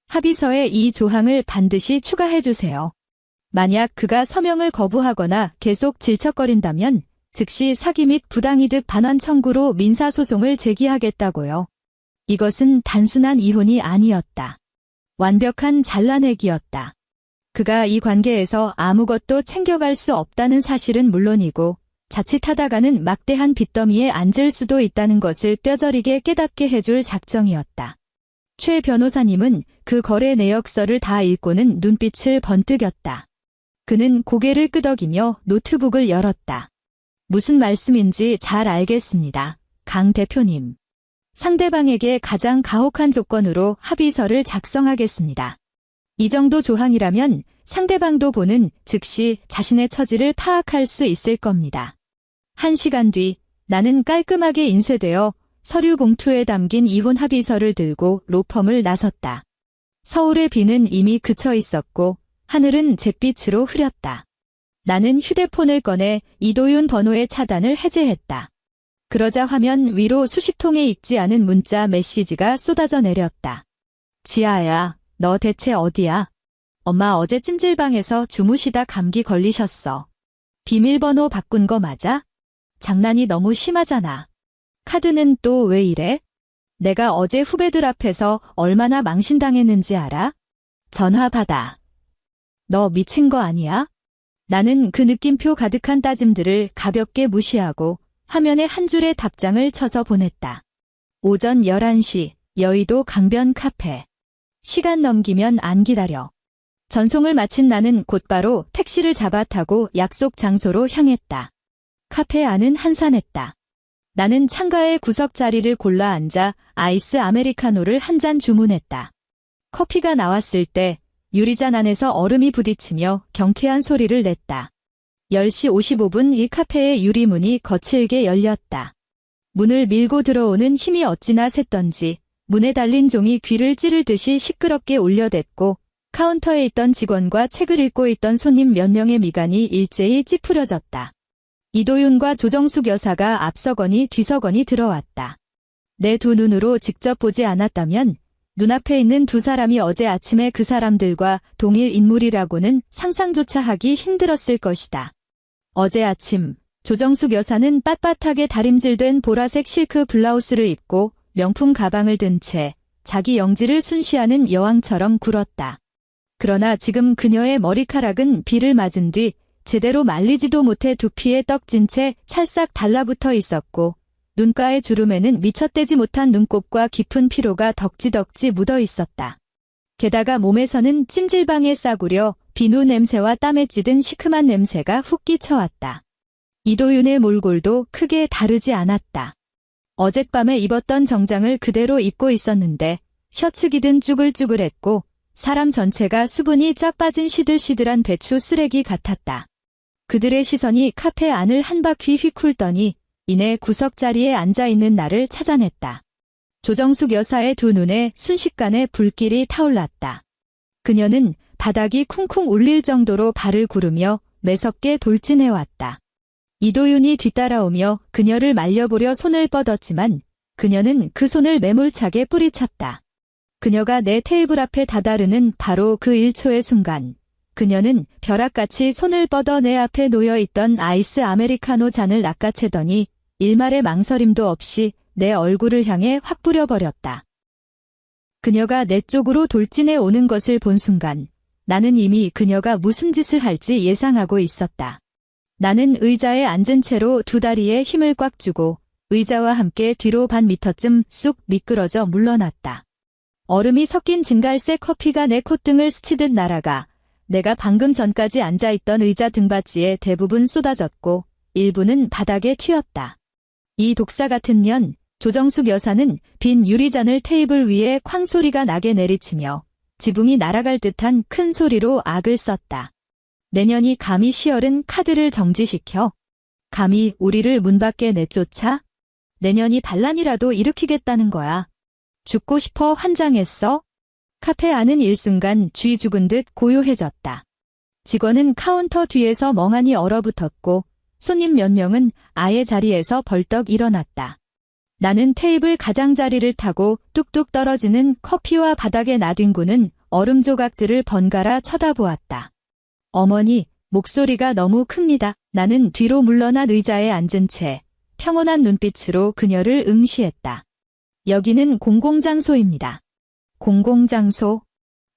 합의서에 이 조항을 반드시 추가해주세요. 만약 그가 서명을 거부하거나 계속 질척거린다면 즉시 사기 및 부당이득 반환 청구로 민사소송을 제기하겠다고요. 이것은 단순한 이혼이 아니었다. 완벽한 잘라내기였다. 그가 이 관계에서 아무것도 챙겨갈 수 없다는 사실은 물론이고 자칫하다가는 막대한 빚더미에 앉을 수도 있다는 것을 뼈저리게 깨닫게 해줄 작정이었다. 최 변호사님은 그 거래 내역서를 다 읽고는 눈빛을 번뜩였다. 그는 고개를 끄덕이며 노트북을 열었다. 무슨 말씀인지 잘 알겠습니다. 강 대표님. 상대방에게 가장 가혹한 조건으로 합의서를 작성하겠습니다. 이 정도 조항이라면 상대방도 보는 즉시 자신의 처지를 파악할 수 있을 겁니다. 1시간 뒤 나는 깔끔하게 인쇄되어 서류 봉투에 담긴 이혼 합의서를 들고 로펌을 나섰다. 서울의 비는 이미 그쳐 있었고 하늘은 잿빛으로 흐렸다. 나는 휴대폰을 꺼내 이도윤 번호의 차단을 해제했다. 그러자 화면 위로 수십 통의 읽지 않은 문자 메시지가 쏟아져 내렸다. 지아야, 너 대체 어디야? 엄마 어제 찜질방에서 주무시다 감기 걸리셨어. 비밀번호 바꾼 거 맞아? 장난이 너무 심하잖아. 카드는 또 왜 이래? 내가 어제 후배들 앞에서 얼마나 망신당했는지 알아? 전화 받아. 너 미친 거 아니야? 나는 그 느낌표 가득한 따짐들을 가볍게 무시하고 화면에 한 줄의 답장을 쳐서 보냈다. 오전 11시, 여의도 강변 카페. 시간 넘기면 안 기다려. 전송을 마친 나는 곧바로 택시를 잡아 타고 약속 장소로 향했다. 카페 안은 한산했다. 나는 창가에 구석 자리를 골라 앉아 아이스 아메리카노를 한 잔 주문했다. 커피가 나왔을 때 유리잔 안에서 얼음이 부딪히며 경쾌한 소리를 냈다. 10시 55분 이 카페의 유리문이 거칠게 열렸다. 문을 밀고 들어오는 힘이 어찌나 셌던지 문에 달린 종이 귀를 찌를 듯이 시끄럽게 울려댔고 카운터에 있던 직원과 책을 읽고 있던 손님 몇 명의 미간이 일제히 찌푸려졌다. 이도윤과 조정숙 여사가 앞서거니 뒤서거니 들어왔다. 내 두 눈으로 직접 보지 않았다면 눈앞에 있는 두 사람이 어제 아침에 그 사람들과 동일 인물이라고는 상상조차 하기 힘들었을 것이다. 어제 아침 조정숙 여사는 빳빳하게 다림질된 보라색 실크 블라우스를 입고 명품 가방을 든 채 자기 영지를 순시하는 여왕처럼 굴었다. 그러나 지금 그녀의 머리카락은 비를 맞은 뒤 제대로 말리지도 못해 두피에 떡진 채 찰싹 달라붙어 있었고 눈가의 주름에는 미처 떼지 못한 눈곱과 깊은 피로가 덕지덕지 묻어 있었다. 게다가 몸에서는 찜질방에 싸구려 비누 냄새와 땀에 찌든 시큼한 냄새가 훅 끼쳐왔다. 이도윤의 몰골도 크게 다르지 않았다. 어젯밤에 입었던 정장을 그대로 입고 있었는데 셔츠 기든 쭈글쭈글했고 사람 전체가 수분이 쫙 빠진 시들시들한 배추 쓰레기 같았다. 그들의 시선이 카페 안을 한 바퀴 휘굴더니 이내 구석자리에 앉아있는 나를 찾아냈다. 조정숙 여사의 두 눈에 순식간에 불길이 타올랐다. 그녀는 바닥이 쿵쿵 울릴 정도로 발을 구르며 매섭게 돌진해왔다. 이도윤이 뒤따라오며 그녀를 말려보려 손을 뻗었지만 그녀는 그 손을 매몰차게 뿌리쳤다. 그녀가 내 테이블 앞에 다다르는 바로 그 1초의 순간 그녀는 벼락같이 손을 뻗어 내 앞에 놓여있던 아이스 아메리카노 잔을 낚아채더니 일말의 망설임도 없이 내 얼굴을 향해 확 뿌려버렸다. 그녀가 내 쪽으로 돌진해 오는 것을 본 순간 나는 이미 그녀가 무슨 짓을 할지 예상하고 있었다. 나는 의자에 앉은 채로 두 다리에 힘을 꽉 주고 의자와 함께 뒤로 반 미터쯤 쑥 미끄러져 물러났다. 얼음이 섞인 진갈색 커피가 내 콧등을 스치듯 날아가 내가 방금 전까지 앉아있던 의자 등받이에 대부분 쏟아졌고 일부는 바닥에 튀었다. 이 독사 같은 년, 조정숙 여사는 빈 유리잔을 테이블 위에 쾅 소리가 나게 내리치며 지붕이 날아갈 듯한 큰 소리로 악을 썼다. 내년이 감히 시열은 카드를 정지시켜? 감히 우리를 문 밖에 내쫓아? 내년이 반란이라도 일으키겠다는 거야. 죽고 싶어 환장했어? 카페 안은 일순간 쥐 죽은 듯 고요해졌다. 직원은 카운터 뒤에서 멍하니 얼어붙었고 손님 몇 명은 아예 자리에서 벌떡 일어났다. 나는 테이블 가장자리를 타고 뚝뚝 떨어지는 커피와 바닥에 나뒹구는 얼음 조각들을 번갈아 쳐다보았다. 어머니, 목소리가 너무 큽니다. 나는 뒤로 물러난 의자에 앉은 채 평온한 눈빛으로 그녀를 응시했다. 여기는 공공장소입니다. 공공장소?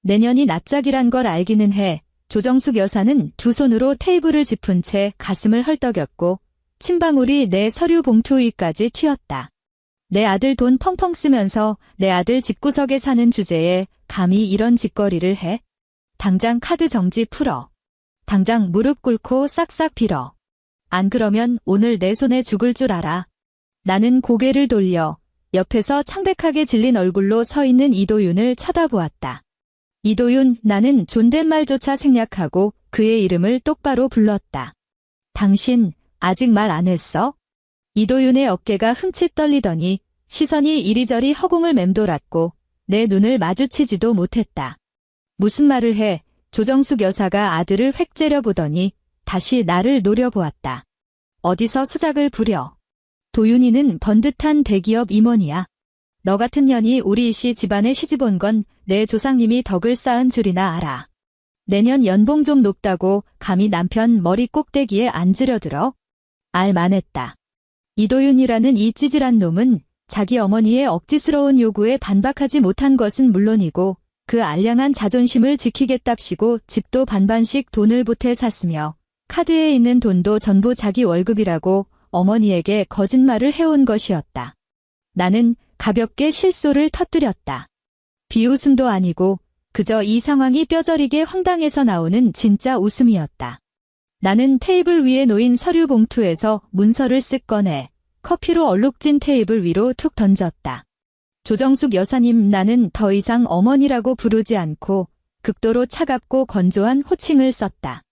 내년이 낯짝이란 걸 알기는 해. 조정숙 여사는 두 손으로 테이블을 짚은 채 가슴을 헐떡였고 침방울이 내 서류 봉투 위까지 튀었다. 내 아들 돈 펑펑 쓰면서 내 아들 집구석에 사는 주제에 감히 이런 짓거리를 해? 당장 카드 정지 풀어. 당장 무릎 꿇고 싹싹 빌어. 안 그러면 오늘 내 손에 죽을 줄 알아. 나는 고개를 돌려 옆에서 창백하게 질린 얼굴로 서 있는 이도윤을 쳐다보았다. 이도윤, 나는 존댓말조차 생략하고 그의 이름을 똑바로 불렀다. 당신 아직 말 안 했어? 이도윤의 어깨가 흠칫 떨리더니 시선이 이리저리 허공을 맴돌았고 내 눈을 마주치지도 못했다. 무슨 말을 해? 조정숙 여사가 아들을 획 째려보더니 다시 나를 노려보았다. 어디서 수작을 부려? 도윤이는 번듯한 대기업 임원이야. 너 같은 년이 우리 이씨 집안에 시집 온 건 내 조상님이 덕을 쌓은 줄이나 알아. 내년 연봉 좀 높다고 감히 남편 머리 꼭대기에 앉으려 들어? 알만했다. 이도윤이라는 이 찌질한 놈은 자기 어머니의 억지스러운 요구에 반박하지 못한 것은 물론이고 그 알량한 자존심을 지키겠답시고 집도 반반씩 돈을 보태 샀으며 카드에 있는 돈도 전부 자기 월급이라고 어머니에게 거짓말을 해온 것이었다. 나는 가볍게 실소를 터뜨렸다. 비웃음도 아니고 그저 이 상황이 뼈저리게 황당해서 나오는 진짜 웃음이었다. 나는 테이블 위에 놓인 서류 봉투에서 문서를 쓱 꺼내 커피로 얼룩진 테이블 위로 툭 던졌다. 조정숙 여사님, 나는 더 이상 어머니라고 부르지 않고 극도로 차갑고 건조한 호칭을 썼다.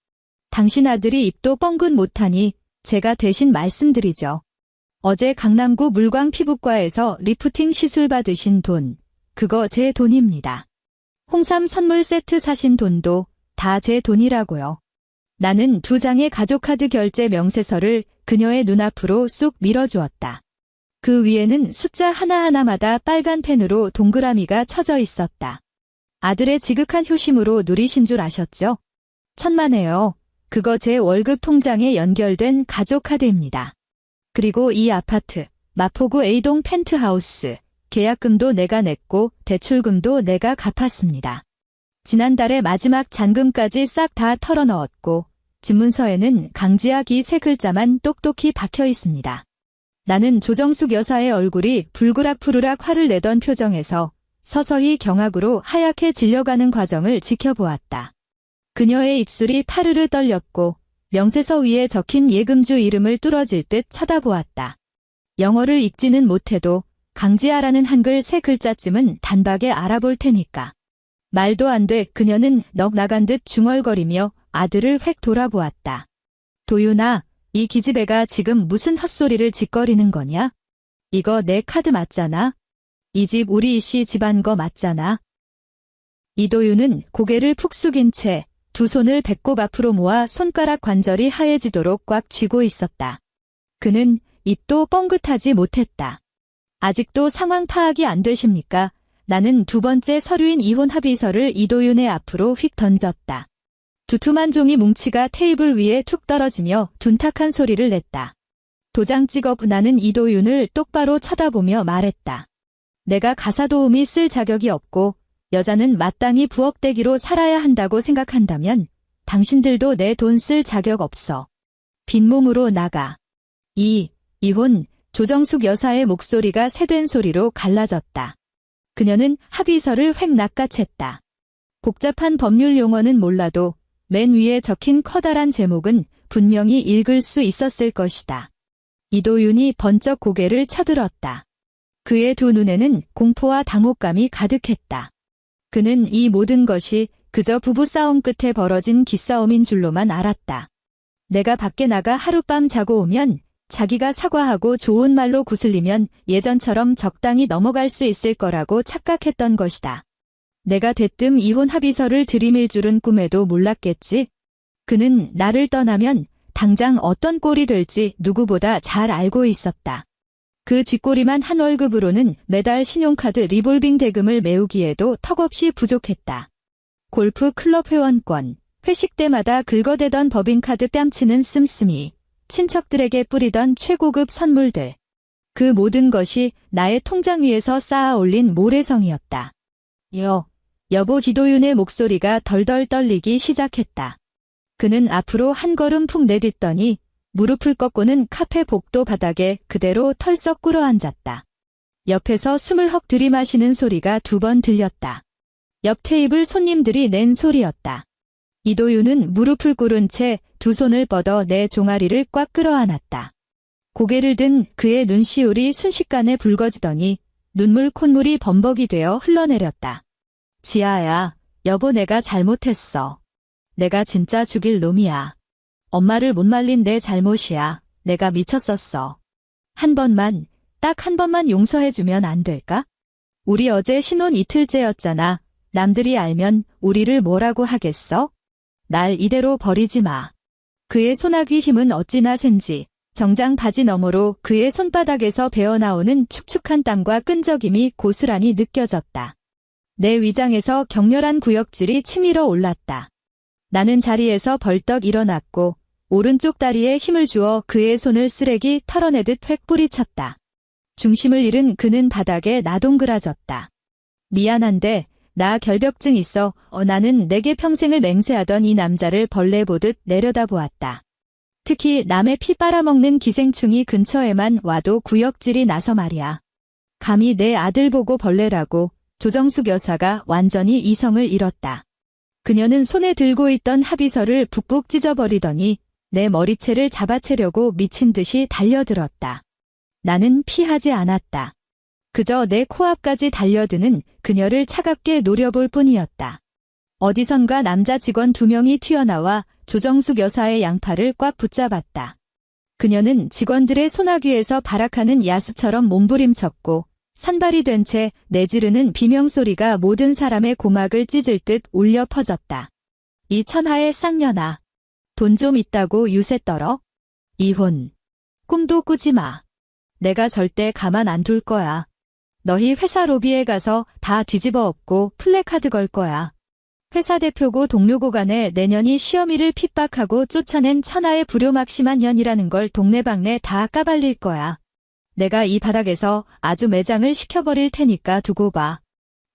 당신 아들이 입도 뻥긋 못하니 제가 대신 말씀드리죠. 어제 강남구 물광 피부과에서 리프팅 시술 받으신 돈, 그거 제 돈입니다. 홍삼 선물 세트 사신 돈도 다 제 돈이라고요. 나는 2장의 가족카드 결제 명세서를 그녀의 눈앞으로 쑥 밀어주었다. 그 위에는 숫자 하나하나마다 빨간 펜으로 동그라미가 쳐져 있었다. 아들의 지극한 효심으로 누리신 줄 아셨죠? 천만에요. 그거 제 월급 통장에 연결된 가족카드입니다. 그리고 이 아파트, 마포구 A동 펜트하우스, 계약금도 내가 냈고 대출금도 내가 갚았습니다. 지난달에 마지막 잔금까지 싹 다 털어넣었고 집문서에는 강지아기 3글자만 똑똑히 박혀 있습니다. 나는 조정숙 여사의 얼굴이 불그락푸르락 화를 내던 표정에서 서서히 경악으로 하얗게 질려가는 과정을 지켜보았다. 그녀의 입술이 파르르 떨렸고 명세서 위에 적힌 예금주 이름을 뚫어질 듯 쳐다보았다. 영어를 읽지는 못해도 강지아라는 한글 3글자쯤은 단박에 알아볼 테니까. 말도 안 돼. 그녀는 넋 나간 듯 중얼거리며 아들을 획 돌아보았다. 도윤아, 이 기집애가 지금 무슨 헛소리를 짓거리는 거냐? 이거 내 카드 맞잖아? 이 집 우리 이씨 집안 거 맞잖아? 이도윤은 고개를 푹 숙인 채 2손을 배꼽 앞으로 모아 손가락 관절이 하얘지도록 꽉 쥐고 있었다. 그는 입도 뻥긋하지 못했다. 아직도 상황 파악이 안 되십니까? 나는 2번째 서류인 이혼 합의서를 이도윤의 앞으로 휙 던졌다. 두툼한 종이 뭉치가 테이블 위에 툭 떨어지며 둔탁한 소리를 냈다. 도장 찍어. 나는 이도윤을 똑바로 쳐다보며 말했다. 내가 가사 도우미 쓸 자격이 없고 여자는 마땅히 부엌대기로 살아야 한다고 생각한다면 당신들도 내 돈 쓸 자격 없어. 빈몸으로 나가. 이혼. 조정숙 여사의 목소리가 새된 소리로 갈라졌다. 그녀는 합의서를 획 낚아챘다. 복잡한 법률 용어는 몰라도 맨 위에 적힌 커다란 제목은 분명히 읽을 수 있었을 것이다. 이도윤이 번쩍 고개를 쳐들었다. 그의 2 눈에는 공포와 당혹감이 가득했다. 그는 이 모든 것이 그저 부부싸움 끝에 벌어진 기싸움인 줄로만 알았다. 내가 밖에 나가 하룻밤 자고 오면 자기가 사과하고 좋은 말로 구슬리면 예전처럼 적당히 넘어갈 수 있을 거라고 착각했던 것이다. 내가 대뜸 이혼 합의서를 들이밀 줄은 꿈에도 몰랐겠지. 그는 나를 떠나면 당장 어떤 꼴이 될지 누구보다 잘 알고 있었다. 그 쥐꼬리만 한 월급으로는 매달 신용카드 리볼빙 대금을 메우기에도 턱없이 부족했다. 골프 클럽 회원권, 회식 때마다 긁어대던 법인카드 뺨치는 씀씀이, 친척들에게 뿌리던 최고급 선물들. 그 모든 것이 나의 통장 위에서 쌓아 올린 모래성이었다. 여보. 기도윤의 목소리가 덜덜 떨리기 시작했다. 그는 앞으로 한 걸음 푹 내딛더니 무릎을 꺾고는 카페 복도 바닥에 그대로 털썩 꿇어앉았다. 옆에서 숨을 헉 들이마시는 소리가 2번 들렸다. 옆 테이블 손님들이 낸 소리였다. 이도윤은 무릎을 꿇은 채 2 손을 뻗어 내 종아리를 꽉 끌어안았다. 고개를 든 그의 눈시울이 순식간에 붉어지더니 눈물 콧물이 범벅이 되어 흘러내렸다. 지아야, 여보, 내가 잘못했어. 내가 진짜 죽일 놈이야. 엄마를 못 말린 내 잘못이야. 내가 미쳤었어. 한 번만, 딱 한 번만 용서해주면 안 될까? 우리 어제 신혼 이틀째였잖아. 남들이 알면 우리를 뭐라고 하겠어? 날 이대로 버리지 마. 그의 소나귀 힘은 어찌나 센지 정장 바지 너머로 그의 손바닥에서 배어나오는 축축한 땀과 끈적임이 고스란히 느껴졌다. 내 위장에서 격렬한 구역질이 치밀어 올랐다. 나는 자리에서 벌떡 일어났고 오른쪽 다리에 힘을 주어 그의 손을 쓰레기 털어내듯 획 뿌리쳤다. 중심을 잃은 그는 바닥에 나동그라졌다. 미안한데 나 결벽증 있어. 나는 내게 평생을 맹세하던 이 남자를 벌레 보듯 내려다보았다. 특히 남의 피 빨아먹는 기생충이 근처에만 와도 구역질이 나서 말이야. 감히 내 아들 보고 벌레라고. 조정숙 여사가 완전히 이성을 잃었다. 그녀는 손에 들고 있던 합의서를 북북 찢어버리더니 내 머리채를 잡아채려고 미친 듯이 달려들었다. 나는 피하지 않았다. 그저 내 코앞까지 달려드는 그녀를 차갑게 노려볼 뿐이었다. 어디선가 남자 직원 2명이 튀어나와 조정숙 여사의 양팔을 꽉 붙잡았다. 그녀는 직원들의 소나귀에서 발악하는 야수처럼 몸부림쳤고 산발이 된 채 내지르는 비명소리가 모든 사람의 고막을 찢을 듯 울려 퍼졌다. 이 천하의 쌍년아. 돈 좀 있다고 유세 떨어? 이혼. 꿈도 꾸지 마. 내가 절대 가만 안 둘 거야. 너희 회사 로비에 가서 다 뒤집어 엎고 플래카드 걸 거야. 회사 대표고 동료고 간에 내년이 시어미를 핍박하고 쫓아낸 천하의 불효막심한 년이라는 걸 동네방네 다 까발릴 거야. 내가 이 바닥에서 아주 매장을 시켜버릴 테니까 두고 봐.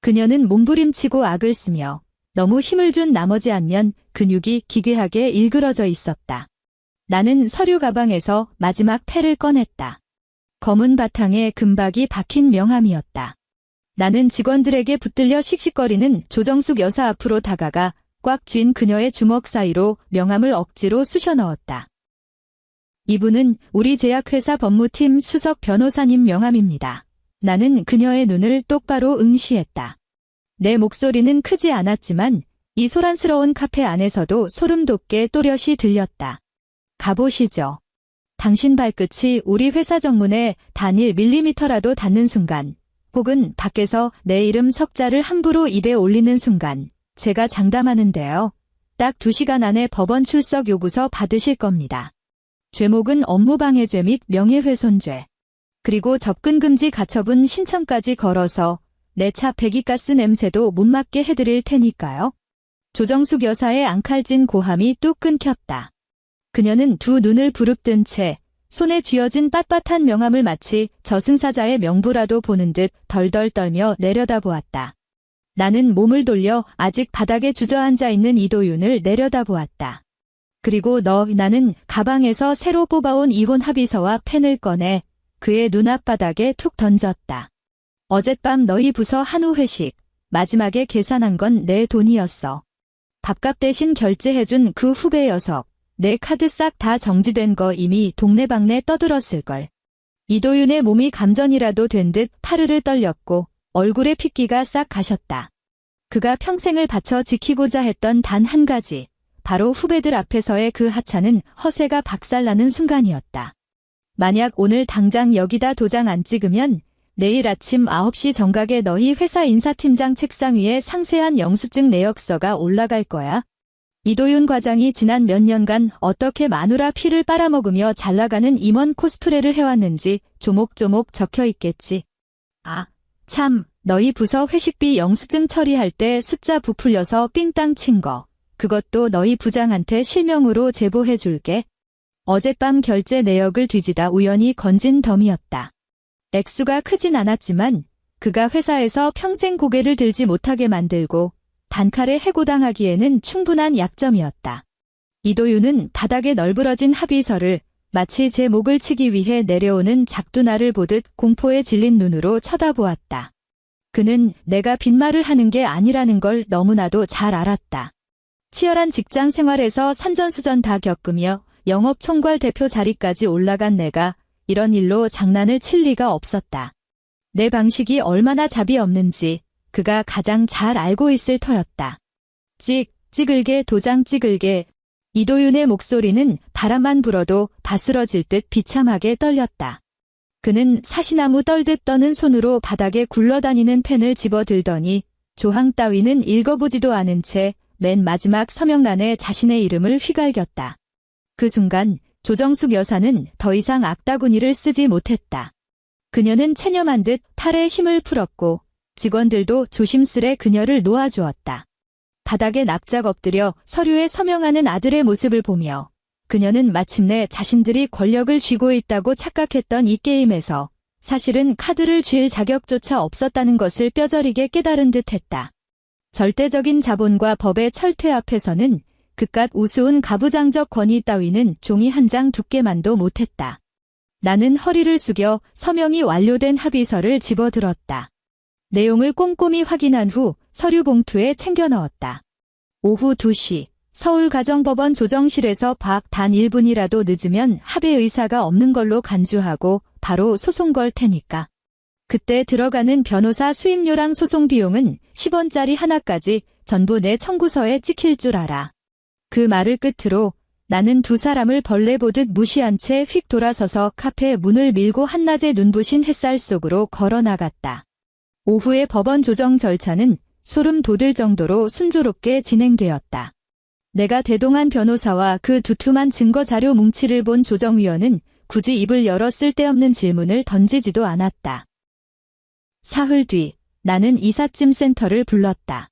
그녀는 몸부림치고 악을 쓰며 너무 힘을 준 나머지 안면 근육이 기괴하게 일그러져 있었다. 나는 서류 가방에서 마지막 패를 꺼냈다. 검은 바탕에 금박이 박힌 명함이었다. 나는 직원들에게 붙들려 씩씩거리는 조정숙 여사 앞으로 다가가 꽉 쥔 그녀의 주먹 사이로 명함을 억지로 쑤셔 넣었다. 이분은 우리 제약회사 법무팀 수석 변호사님 명함입니다. 나는 그녀의 눈을 똑바로 응시했다. 내 목소리는 크지 않았지만 이 소란스러운 카페 안에서도 소름 돋게 또렷이 들렸다. 가보시죠. 당신 발끝이 우리 회사 정문에 단 1mm라도 닿는 순간, 혹은 밖에서 내 이름 석자를 함부로 입에 올리는 순간, 제가 장담하는데요. 딱 2시간 안에 법원 출석 요구서 받으실 겁니다. 죄목은 업무방해죄 및 명예훼손죄. 그리고 접근금지 가처분 신청까지 걸어서 내 차 배기가스 냄새도 못 맡게 해드릴 테니까요. 조정숙 여사의 앙칼진 고함이 뚝 끊겼다. 그녀는 두 눈을 부릅뜬 채 손에 쥐어진 빳빳한 명함을 마치 저승사자의 명부라도 보는 듯 덜덜 떨며 내려다보았다. 나는 몸을 돌려 아직 바닥에 주저앉아 있는 이도윤을 내려다보았다. 그리고 나는 가방에서 새로 뽑아온 이혼 합의서와 펜을 꺼내 그의 눈앞바닥에 툭 던졌다. 어젯밤 너희 부서 한우 회식, 마지막에 계산한 건 내 돈이었어. 밥값 대신 결제해준 그 후배 녀석, 내 카드 싹 다 정지된 거 이미 동네방네 떠들었을걸. 이도윤의 몸이 감전이라도 된 듯 파르르 떨렸고 얼굴에 핏기가 싹 가셨다. 그가 평생을 바쳐 지키고자 했던 단 한 가지. 바로 후배들 앞에서의 그 하찮은 허세가 박살나는 순간이었다. 만약 오늘 당장 여기다 도장 안 찍으면 내일 아침 9시 정각에 너희 회사 인사팀장 책상 위에 상세한 영수증 내역서가 올라갈 거야. 이도윤 과장이 지난 몇 년간 어떻게 마누라 피를 빨아먹으며 잘나가는 임원 코스프레를 해왔는지 조목조목 적혀 있겠지. 아, 참, 너희 부서 회식비 영수증 처리할 때 숫자 부풀려서 삥땅 친 거. 그것도 너희 부장한테 실명으로 제보해 줄게. 어젯밤 결제 내역을 뒤지다 우연히 건진 덤이었다. 액수가 크진 않았지만 그가 회사에서 평생 고개를 들지 못하게 만들고 단칼에 해고당하기에는 충분한 약점이었다. 이도윤은 바닥에 널브러진 합의서를 마치 제 목을 치기 위해 내려오는 작두나를 보듯 공포에 질린 눈으로 쳐다보았다. 그는 내가 빈말을 하는 게 아니라는 걸 너무나도 잘 알았다. 치열한 직장 생활에서 산전수전 다 겪으며 영업총괄 대표 자리까지 올라간 내가 이런 일로 장난을 칠 리가 없었다. 내 방식이 얼마나 잡이 없는지 그가 가장 잘 알고 있을 터였다. 찌글게 도장 찌글게. 이도윤의 목소리는 바람만 불어도 바스러질 듯 비참하게 떨렸다. 그는 사시나무 떨듯 떠는 손으로 바닥에 굴러다니는 펜을 집어들더니 조항 따위는 읽어보지도 않은 채 맨 마지막 서명란에 자신의 이름을 휘갈겼다. 그 순간 조정숙 여사는 더 이상 악다구니를 쓰지 못했다. 그녀는 체념한 듯 팔에 힘을 풀었고 직원들도 조심스레 그녀를 놓아주었다. 바닥에 납작 엎드려 서류에 서명하는 아들의 모습을 보며 그녀는 마침내 자신들이 권력을 쥐고 있다고 착각했던 이 게임에서 사실은 카드를 쥘 자격조차 없었다는 것을 뼈저리게 깨달은 듯했다. 절대적인 자본과 법의 철퇴 앞에서는 그깟 우스운 가부장적 권위 따위는 종이 한 장 두께만도 못했다. 나는 허리를 숙여 서명이 완료된 합의서를 집어들었다. 내용을 꼼꼼히 확인한 후 서류 봉투에 챙겨 넣었다. 오후 2시 서울가정법원 조정실에서 박 단 1분이라도 늦으면 합의 의사가 없는 걸로 간주하고 바로 소송 걸 테니까. 그때 들어가는 변호사 수임료랑 소송 비용은 10원짜리 하나까지 전부 내 청구서에 찍힐 줄 알아. 그 말을 끝으로 나는 두 사람을 벌레 보듯 무시한 채 휙 돌아서서 카페 문을 밀고 한낮에 눈부신 햇살 속으로 걸어 나갔다. 오후의 법원 조정 절차는 소름 돋을 정도로 순조롭게 진행되었다. 내가 대동한 변호사와 그 두툼한 증거자료 뭉치를 본 조정위원은 굳이 입을 열어 쓸데없는 질문을 던지지도 않았다. 사흘 뒤 나는 이삿짐 센터를 불렀다.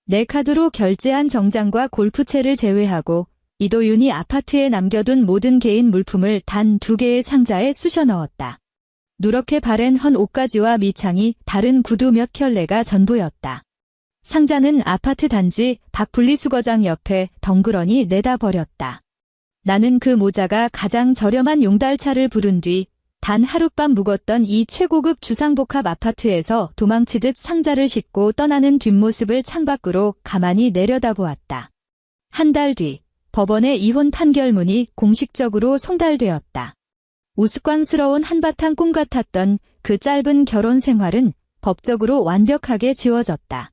내 카드로 결제한 정장과 골프채를 제외하고 이도윤이 아파트에 남겨둔 모든 개인 물품을 단 2개의 상자에 쑤셔 넣었다. 누렇게 바랜 헌 옷가지와 밑창이 다른 구두 몇 켤레가 전부였다. 상자는 아파트 단지 밖 분리수거장 옆에 덩그러니 내다 버렸다. 나는 그 모자가 가장 저렴한 용달차를 부른 뒤 단 하룻밤 묵었던 이 최고급 주상복합 아파트에서 도망치듯 상자를 싣고 떠나는 뒷모습을 창밖으로 가만히 내려다보았다. 한 달 뒤 법원의 이혼 판결문이 공식적으로 송달되었다. 우스꽝스러운 한바탕 꿈 같았던 그 짧은 결혼 생활은 법적으로 완벽하게 지워졌다.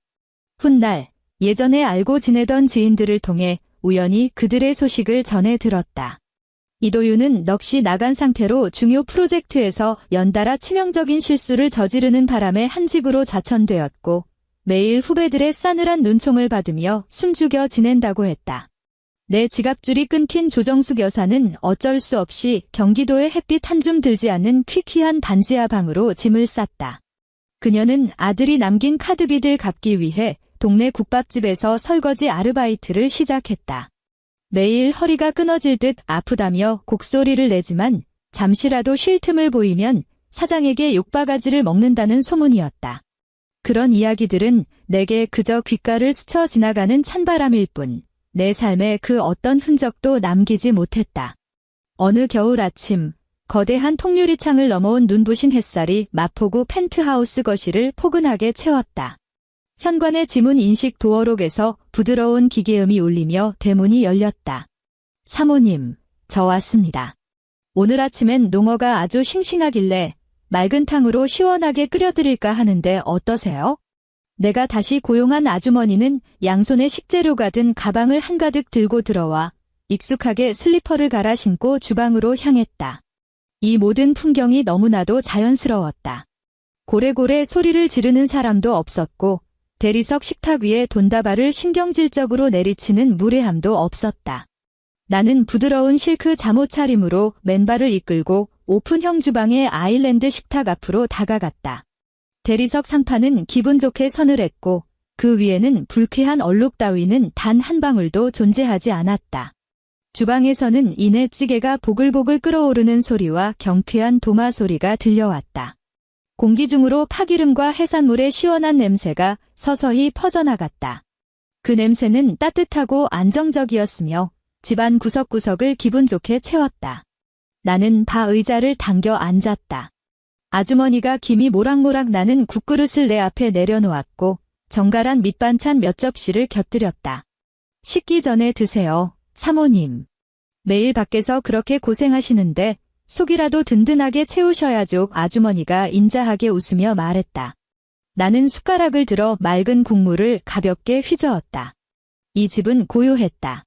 훗날 예전에 알고 지내던 지인들을 통해 우연히 그들의 소식을 전해 들었다. 이도윤은 넋이 나간 상태로 중요 프로젝트에서 연달아 치명적인 실수를 저지르는 바람에 한직으로 좌천되었고 매일 후배들의 싸늘한 눈총을 받으며 숨죽여 지낸다고 했다. 내 지갑줄이 끊긴 조정숙 여사는 어쩔 수 없이 경기도의 햇빛 한 줌 들지 않는 퀴퀴한 반지하 방으로 짐을 쌌다. 그녀는 아들이 남긴 카드비들 갚기 위해 동네 국밥집에서 설거지 아르바이트를 시작했다. 매일 허리가 끊어질 듯 아프다며 곡소리를 내지만 잠시라도 쉴 틈을 보이면 사장에게 욕바가지를 먹는다는 소문이었다. 그런 이야기들은 내게 그저 귓가를 스쳐 지나가는 찬바람일 뿐 내 삶에 그 어떤 흔적도 남기지 못했다. 어느 겨울 아침 거대한 통유리창을 넘어온 눈부신 햇살이 마포구 펜트하우스 거실을 포근하게 채웠다. 현관의 지문 인식 도어록에서 부드러운 기계음이 울리며 대문이 열렸다. 사모님, 저 왔습니다. 오늘 아침엔 농어가 아주 싱싱하길래 맑은 탕으로 시원하게 끓여드릴까 하는데 어떠세요? 내가 다시 고용한 아주머니는 양손에 식재료가 든 가방을 한가득 들고 들어와 익숙하게 슬리퍼를 갈아 신고 주방으로 향했다. 이 모든 풍경이 너무나도 자연스러웠다. 고래고래 소리를 지르는 사람도 없었고 대리석 식탁 위에 돈다발을 신경질적으로 내리치는 무례함도 없었다. 나는 부드러운 실크 잠옷 차림으로 맨발을 이끌고 오픈형 주방의 아일랜드 식탁 앞으로 다가갔다. 대리석 상판은 기분 좋게 서늘했고 그 위에는 불쾌한 얼룩 따위는 단 한 방울도 존재하지 않았다. 주방에서는 이내 찌개가 보글보글 끓어오르는 소리와 경쾌한 도마 소리가 들려왔다. 공기 중으로 파기름과 해산물의 시원한 냄새가 서서히 퍼져나갔다. 그 냄새는 따뜻하고 안정적이었으며 집안 구석구석을 기분 좋게 채웠다. 나는 바 의자를 당겨 앉았다. 아주머니가 김이 모락모락 나는 국그릇을 내 앞에 내려놓았고 정갈한 밑반찬 몇 접시를 곁들였다. 식기 전에 드세요, 사모님. 매일 밖에서 그렇게 고생하시는데 속이라도 든든하게 채우셔야죠. 아주머니가 인자하게 웃으며 말했다. 나는 숟가락을 들어 맑은 국물을 가볍게 휘저었다. 이 집은 고요했다.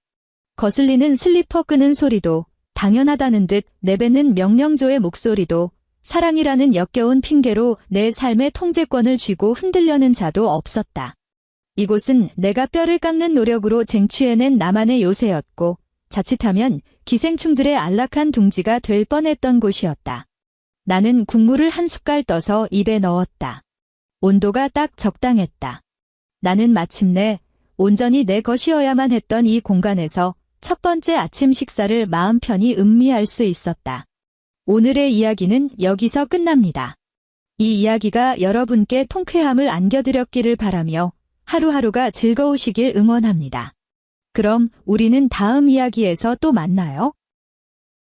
거슬리는 슬리퍼 끄는 소리도 당연하다는 듯 내뱉는 명령조의 목소리도 사랑이라는 역겨운 핑계로 내 삶의 통제권을 쥐고 흔들려는 자도 없었다. 이곳은 내가 뼈를 깎는 노력으로 쟁취해낸 나만의 요새였고 자칫하면 기생충들의 안락한 둥지가 될 뻔했던 곳이었다. 나는 국물을 한 숟갈 떠서 입에 넣었다. 온도가 딱 적당했다. 나는 마침내 온전히 내 것이어야만 했던 이 공간에서 첫 번째 아침 식사를 마음 편히 음미할 수 있었다. 오늘의 이야기는 여기서 끝납니다. 이 이야기가 여러분께 통쾌함을 안겨드렸기를 바라며 하루하루가 즐거우시길 응원합니다. 그럼 우리는 다음 이야기에서 또 만나요.